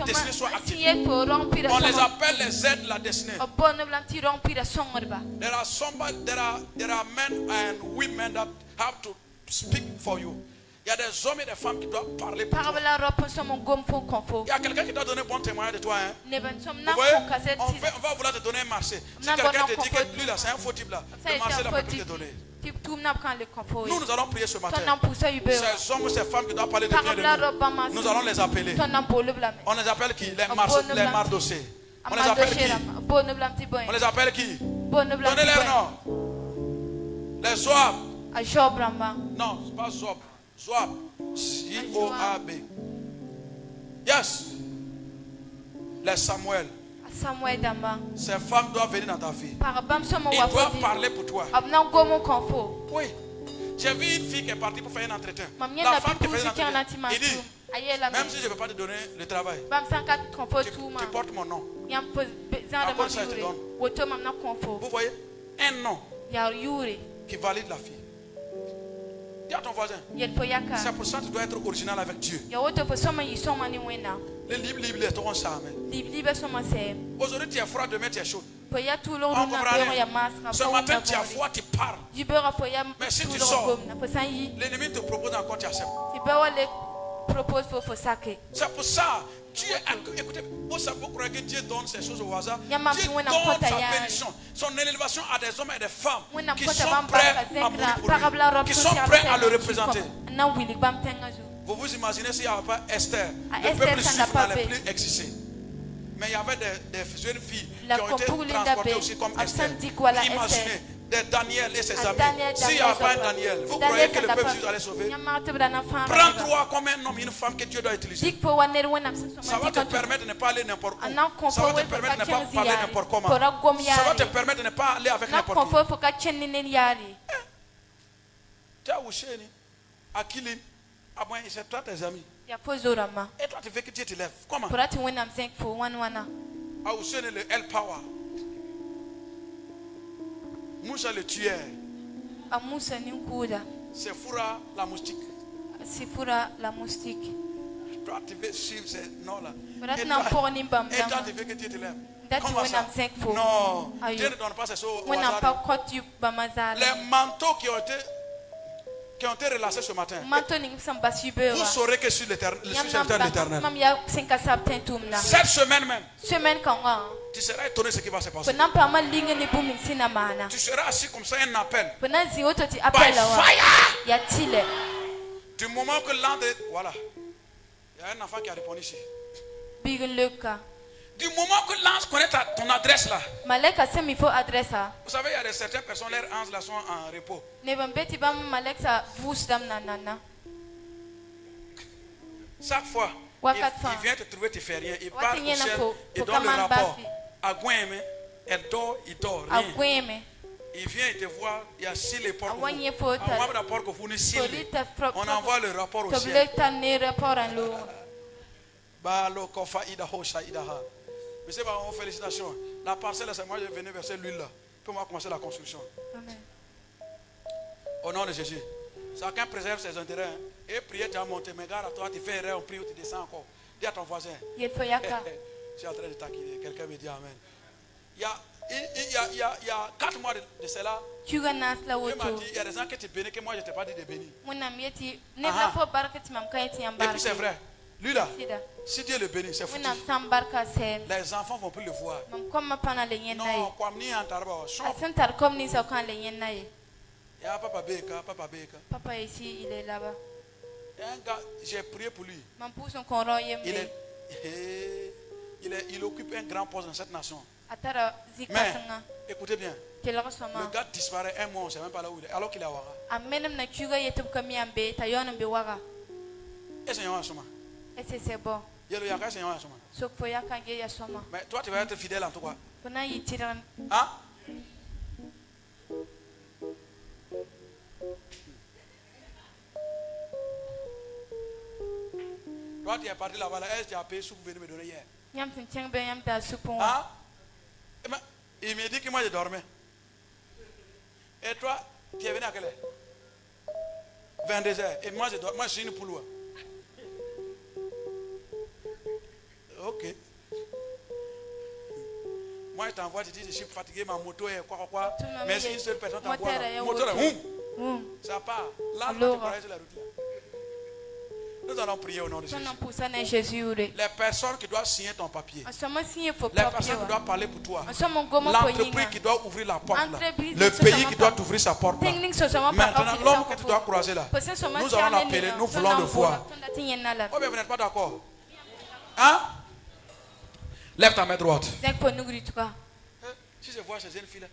destinée soit active. On les appelle les aides de la destinée. There are men and women that have to speak for you. Il y a des hommes et des femmes qui doivent parler pour toi. Il y a quelqu'un qui doit donner bon témoignage de toi. Hein? Vous voyez, on va vouloir te donner un marché. Si quelqu'un te dit que lui là, c'est un faux type là, le marché là peut plus te donner. Nous allons prier ce matin. Ces hommes et ces femmes qui doivent parler de bien de nous, nous allons les appeler. On les appelle qui? Les mardossés. On les appelle qui? On les appelle qui? Donnez leur nom. Les Zoab. Non, c'est pas Zoab. Zoab. Zoab. Yes. Les Samuel. Ces femmes doivent venir dans ta vie. Ils doivent parler pour toi. Oui. J'ai vu une fille qui est partie pour faire un entretien. La femme qui fait un entretien, il dit, même si je ne veux pas te donner le travail, tu portes mon nom. À quoi ça te donne? Vous voyez, un nom qui valide la fille. Dis à ton voisin, c'est pour ça que tu dois être original avec Dieu. Les livres, ton aujourd'hui tu es froid, demain tu es chaud. On comprend rien. Ce matin tu as froid, tu pars. Mais si tu sors, l'ennemi te propose encore, tu acceptes. C'est pour ça, Dieu, écoutez, vous croyez que Dieu donne ces choses au hasard. Dieu donne sa bénédiction, son élévation à des hommes et des femmes qui sont prêts à mourir pour lui, qui sont prêts à le représenter. Vous vous imaginez s'il n'y avait pas Esther, le peuple juif n'allait plus exister. Mais il y avait des jeunes filles qui ont été transportées aussi comme Esther. Imaginez des Daniel et ses amis. S'il n'y avait pas un Daniel, vous croyez que le peuple juif allait sauver? Prends-toi comme un homme et une femme que Dieu doit utiliser. Ça va te permettre de ne pas aller n'importe où. Ça va te permettre de ne pas parler n'importe comment. Ça va te permettre de ne pas aller avec n'importe qui. Tu as Ouchéni, Akilim. Ah bon, c'est toi tes amis. Et toi tu veux que Dieu te lève. Comment? Ah Ouchéni le El Power. Moussa le tueur. C'est Foura la moustique. Toi tu veux suivre ces noms-là. Et toi tu veux que Dieu te lève. Comment ça? Non, Dieu ne donne pas ces choses au hasard. Les manteaux qui ont été relâchés ce matin. Vous saurez que sur le terre de l'Éternel. Cette semaine même, tu seras étonné de ce qui va se passer. Tu seras assis comme ça, un appel. By fire! Du moment que l'un de... Voilà. Il y a un enfant qui a répondu ici. Du moment que l'ange connaît ton adresse là. Vous savez, il y a certaines personnes, leurs anges là sont en repos. Chaque fois, il vient te trouver, tu ne fais rien. Il part au ciel, il donne le rapport. À Gouémé, elle dort, il dort. Rien. Il vient et te voit, il y a 6 les portes. On envoie le rapport au ciel. Mais c'est pas une félicitation. La parcelle, c'est moi, je venais verser l'huile là. Puis on va commencer la construction. Amen. Au nom de Jésus. Chacun préserve ses intérêts. Hein. Et prier, tu as monté. Mais gars, toi, tu fais erreur, on prie ou tu descends encore. Dis à ton voisin. Je suis en train de taquiner. Quelqu'un me dit Amen. Il y a 4 mois de cela. Il m'a dit, il y a des gens que tu bénis que moi je ne t'ai pas dit de bénir. Et puis c'est vrai. Lui là, si Dieu le bénit, c'est foutu. Les enfants ne vont plus le voir. Non, comme ni en tarba. Il y a Papa Beka. Papa ici, il est là-bas. Un gars, j'ai prié pour lui. Il occupe un grand poste dans cette nation. Mais, écoutez bien, le gars disparaît un mois, on ne sait même pas là où il est, alors qu'il est à Ouaga. Et c'est bon. Mais toi, tu vas être fidèle en tout cas. Hein? Toi, tu es parti là-bas, est-ce que tu as payé ce que vous venez me donner hier? Hein? Il m'a dit que moi je dormais. Et toi, tu es venu à quelle heure? 22h. Et moi je dors. Moi je suis une poule. Ok. Moi je t'envoie, tu dis je suis fatigué, ma moto est quoi. Mais si une seule personne t'envoie, moto là, ça part. Là, tu connais sur la route là. Nous allons prier au nom de Jésus. Les personnes qui doivent signer ton papier. Les personnes qui doivent parler pour toi. L'entreprise qui doit ouvrir la porte là. Le pays qui doit t'ouvrir sa porte là. Maintenant, l'homme que tu dois croiser là. Nous allons l'appeler, nous voulons le voir. Oh bien, vous n'êtes pas d'accord? Hein? Lève ta main droite. Si je vois ces jeunes filles là,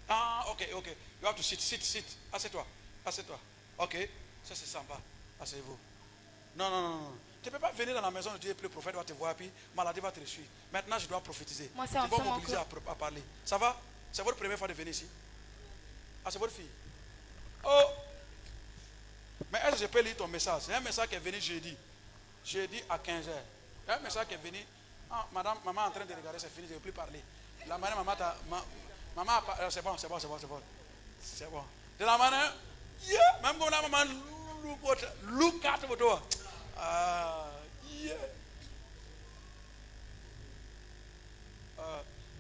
ah, ok. You have to sit. Assieds-toi. Ok. Ça c'est sympa. Asseyez-vous. Non. Tu ne peux pas venir dans la maison de Dieu et puis le prophète va te voir et puis maladie va te suivre. Maintenant je dois prophétiser. Tu vas mobiliser à parler. Ça va? C'est votre première fois de venir ici? Ah, c'est votre fille? Oh! Mais est-ce que je peux lire ton message? C'est un message qui est venu jeudi à 15h. C'est un message qui est venu. Ah, madame, maman est en train de regarder, c'est fini, je ne veux plus parler. La manière maman c'est bon. De la manière, même comme la maman look at votre.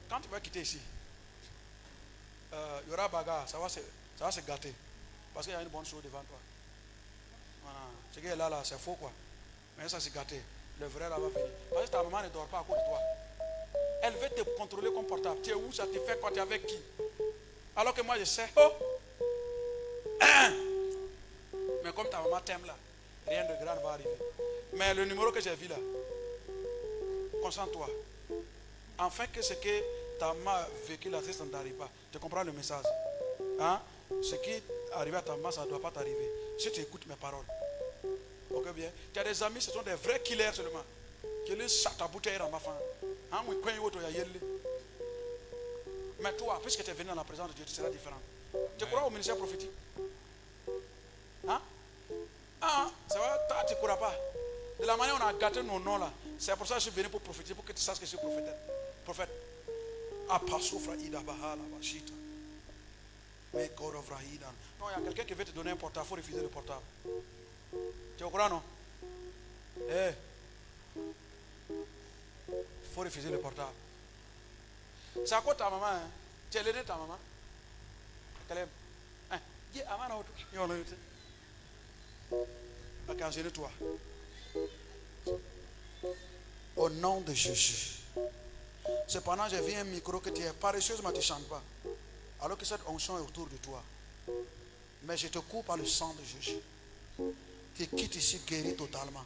Quand tu vas quitter ici, il y aura bagarre, ça va se gâter. Parce qu'il y a une bonne chose devant toi. Voilà. Ce qui est là, c'est faux quoi. Mais ça s'est gâté. Le vrai là va venir. Parce que ta maman ne dort pas à côté de toi. Elle veut te contrôler comme portable. Tu es où, ça te fait quoi, tu es avec qui? Alors que moi je sais. Oh! Mais comme ta maman t'aime là, rien de grave va arriver. Mais le numéro que j'ai vu là, concentre-toi. Enfin que ce que ta maman a vécu là, ça ne t'arrive pas. Tu comprends le message? Hein? Ce qui arrive à ta maman, ça ne doit pas t'arriver. Si tu écoutes mes paroles. Ok bien. Tu as des amis, ce sont des vrais killers seulement. Qui les chatent à bouteille dans ma femme. Hein? Mais toi, puisque tu es venu dans la présence de Dieu, tu seras différent. Tu crois au ministère prophétique? Hein? Ça va, toi tu ne crois pas. De la manière dont on a gâté nos noms là, c'est pour ça que je suis venu pour prophétiser, pour que tu saches que je suis prophète. Non, il y a quelqu'un qui veut te donner un portable, il faut refuser le portable. Tu es au courant, non? Il faut refuser le portable. C'est à quoi ta maman? Hein? Tu as l'aidé ta maman? toi. Au nom de Jésus. Cependant, j'ai vu un micro que tu es paresseuse, mais tu ne chantes pas. Alors que cette onction est autour de toi. Mais je te coupe par le sang de Jésus. Tu quittes ici guéri totalement.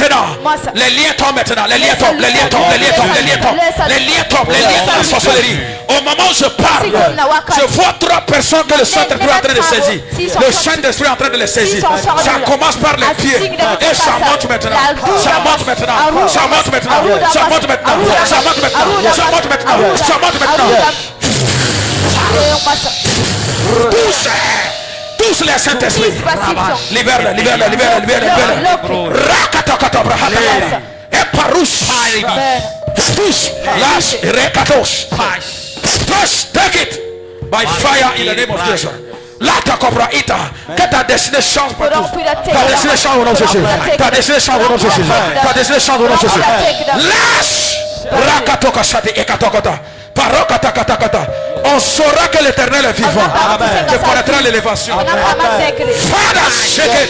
maintenant. Les liens tombent maintenant. Les liens tombent. Les liens tombent. Les liens tombent. Les liens tombent. Les liens tombent. Les liens de la sorcellerie. Au moment où je parle, je vois 3 personnes que le Saint-Esprit est en train de saisir. Le Saint-Esprit est en train de les saisir. Ça commence par les pieds. Et ça monte maintenant. Ça monte maintenant. Ça monte maintenant. Ça monte maintenant. Ça monte maintenant. Ça monte maintenant. Ça monte maintenant. Tous les Saint-Esprit. Libère-le, libère-le, libère-le, libère-le. Rakatakatabra. Et parouche. Tous. Lâche. Rekatos. Touch. Take it. By fire in the name of Jesus. Lata cobra ita. Que ta destinée change partout. Ta destinée change au nom de Jésus. Ta destinée change au nom de Jésus. Ta destinée change au nom de Jésus. Lâche. Rakatoka shati ekatokota. Parokatakata. On saura que l'Éternel est vivant. Tu connaîtras l'élévation. Father, shake it.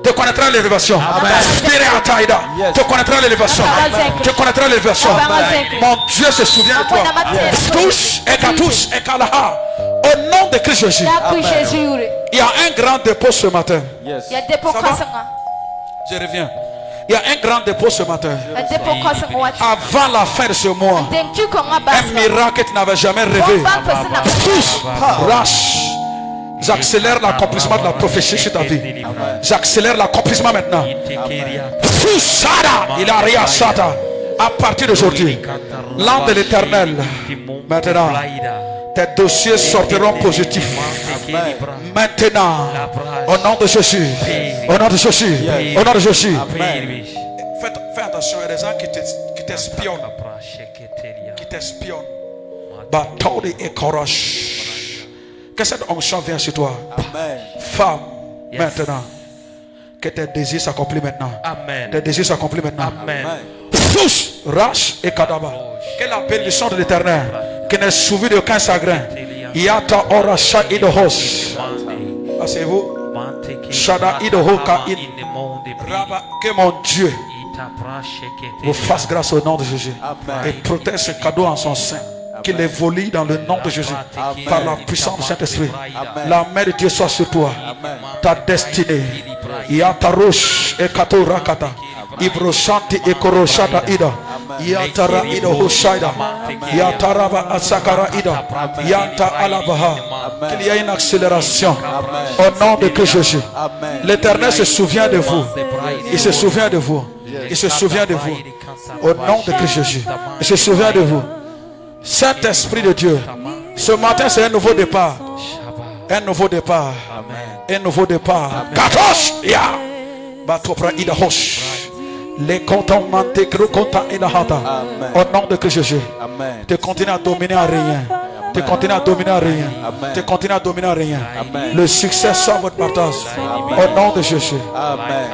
Tu connaîtras l'élévation. Tu connaîtras l'élévation. Tu connaîtras l'élévation. Mon Dieu se souvient de toi. Touche et katouche et kalaha. Au nom de Christ Jésus. Il y a un grand dépôt ce matin. Je reviens. Il y a un grand dépôt ce matin. Avant la fin de ce mois, un miracle que tu n'avais jamais rêvé. Tous, rache. J'accélère l'accomplissement de la prophétie sur ta vie. J'accélère l'accomplissement maintenant. Tous, Sada, il a rien, Sada. À partir d'aujourd'hui, l'âme de l'Éternel, maintenant, tes dossiers sortiront positifs. Maintenant, au nom de Jésus, au nom de Jésus, au nom de Jésus. Fais attention, il y a des gens qui t'espionnent. Qui t'espionnent. Bataille et courage. Que cette onction vienne sur toi. Femme, maintenant. Que tes désirs s'accomplissent maintenant. Tes désirs s'accomplissent maintenant. Tous, rache et kadaba. Que la bénédiction de l'Éternel, qui n'est suivie d'aucun chagrin. Yata ora sha idohos. Asseyez-vous. Shada idohoka in. Que mon Dieu vous fasse grâce au nom de Jésus. Et protège ce cadeau en son sein. Qu'il évolue dans le nom de Jésus. Par la puissance du Saint-Esprit. La main de Dieu soit sur toi. Ta destinée. Yata rosh et kato rakata. Ibroshanti e koroshata ida. Yatara ida hoshaida. Yatarava asakara ida. Yanta alabaha. Qu'il y ait une accélération. Au nom de Christ Jésus. L'Éternel se souvient de vous. Il se souvient de vous. Il se souvient de vous. Au nom de Christ Jésus. Il se souvient de vous. Saint-Esprit de Dieu. Ce matin c'est un nouveau départ. Un nouveau départ. Un nouveau départ. Katos. Ya. Batopra ida hosh. Les comptants mantés, gros comptants et la hata. Au nom de Christ Jésus. Tu continues à dominer à rien. Tu continues à dominer à rien. Tu continues à dominer à rien. Le succès sort votre partage. Au nom de Jésus.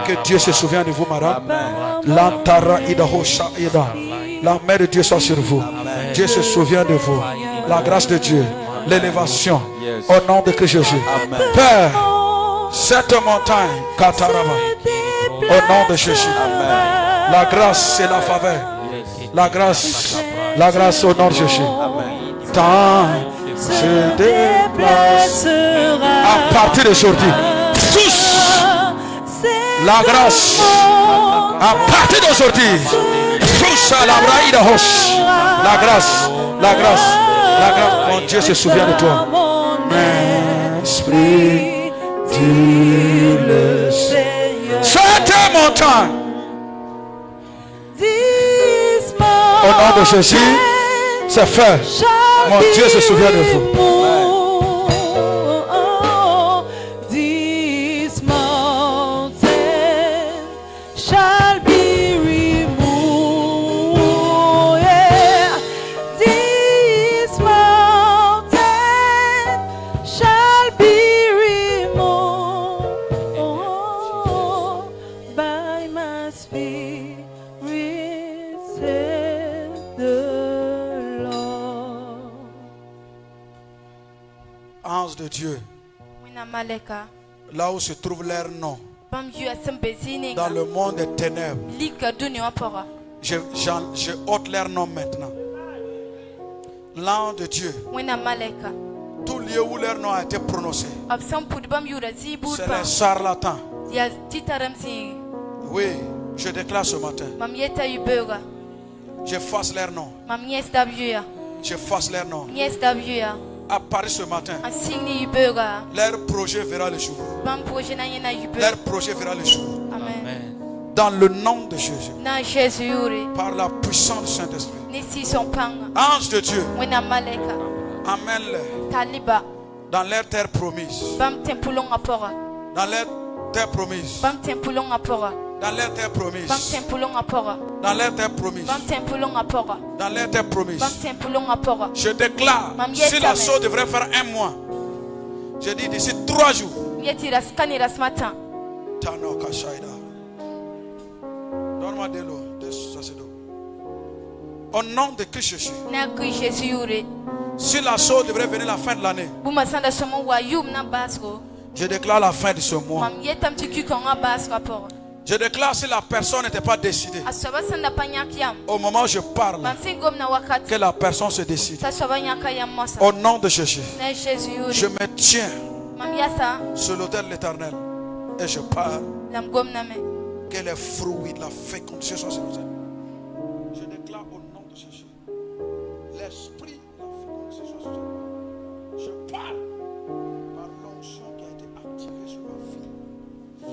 Que Dieu se souvienne de vous, madame. Lantara ida hosha ida. La main de Dieu soit sur vous. Dieu se souvient de vous. La grâce de Dieu. L'élévation. Au nom de Christ Jésus. Père, cette montagne, Katarava. Au nom de Jésus. La grâce et la faveur. La grâce au nom de Jésus. Tant se déplacera. À partir d'aujourd'hui, tous, la grâce. À partir d'aujourd'hui, tous à la braïda hoche. La grâce. Mon Dieu se souvient de toi. Esprit du le Seigneur. Cette montagne. Au nom de Jésus, c'est fait. Mon Dieu se souvient de vous. This mountain shall be removed. Yeah. This mountain shall be removed by my spirit, said the Lord. Ange de Dieu, là où se trouve leur nom, dans le monde des ténèbres, je ôte leur nom maintenant. L'ange de Dieu, tout lieu où leur nom a été prononcé, c'est les charlatans. Oui, Je déclare ce matin. J'efface leur nom. J'efface leur nom. À Paris ce matin, leur projet verra le jour. Leur projet verra le jour. Amen. Dans le nom de Jésus. Par la puissance du Saint-Esprit. Ange de Dieu. Amène-les dans leur terre promise. Dans leur terre promise. Dans leur terre promise. Dans leur terre promise. Dans leur terre promise. Je déclare, si la chose devrait faire un mois, je dis d'ici 3 jours. Donne-moi de l'eau. Au nom de Christ Jésus. Si la chose devrait venir la fin de l'année, je déclare la fin de ce mois. Je déclare si la personne n'était pas décidée. Au moment où je parle, que la personne se décide. Au nom de Jésus, je me tiens sur l'autel de l'Éternel et je parle que les fruits de la fécondité soient sur l'autel. Je déclare au nom de Jésus, l'esprit de la fécondité soit sur l'autel. Je parle par l'onction qui a été activée sur ma vie.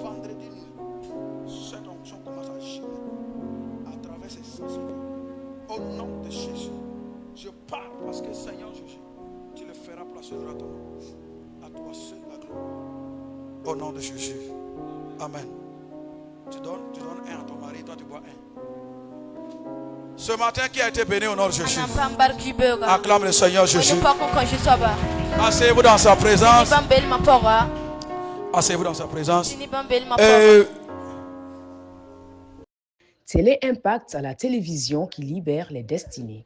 Vendredi nuit, cette onction commence à agir à travers ces sens. Au nom de Jésus, je parle parce que Seigneur Jésus, tu le feras placer dans ta bouche. À toi seul la gloire. Au nom de Jésus. Amen. Tu donnes un à ton mari, toi tu bois un. Ce matin qui a été béni au nom de Jésus. Acclame le Seigneur Jésus. Asseyez-vous dans sa présence. Asseyez-vous dans sa présence. Télé Impact à la télévision qui libère les destinées.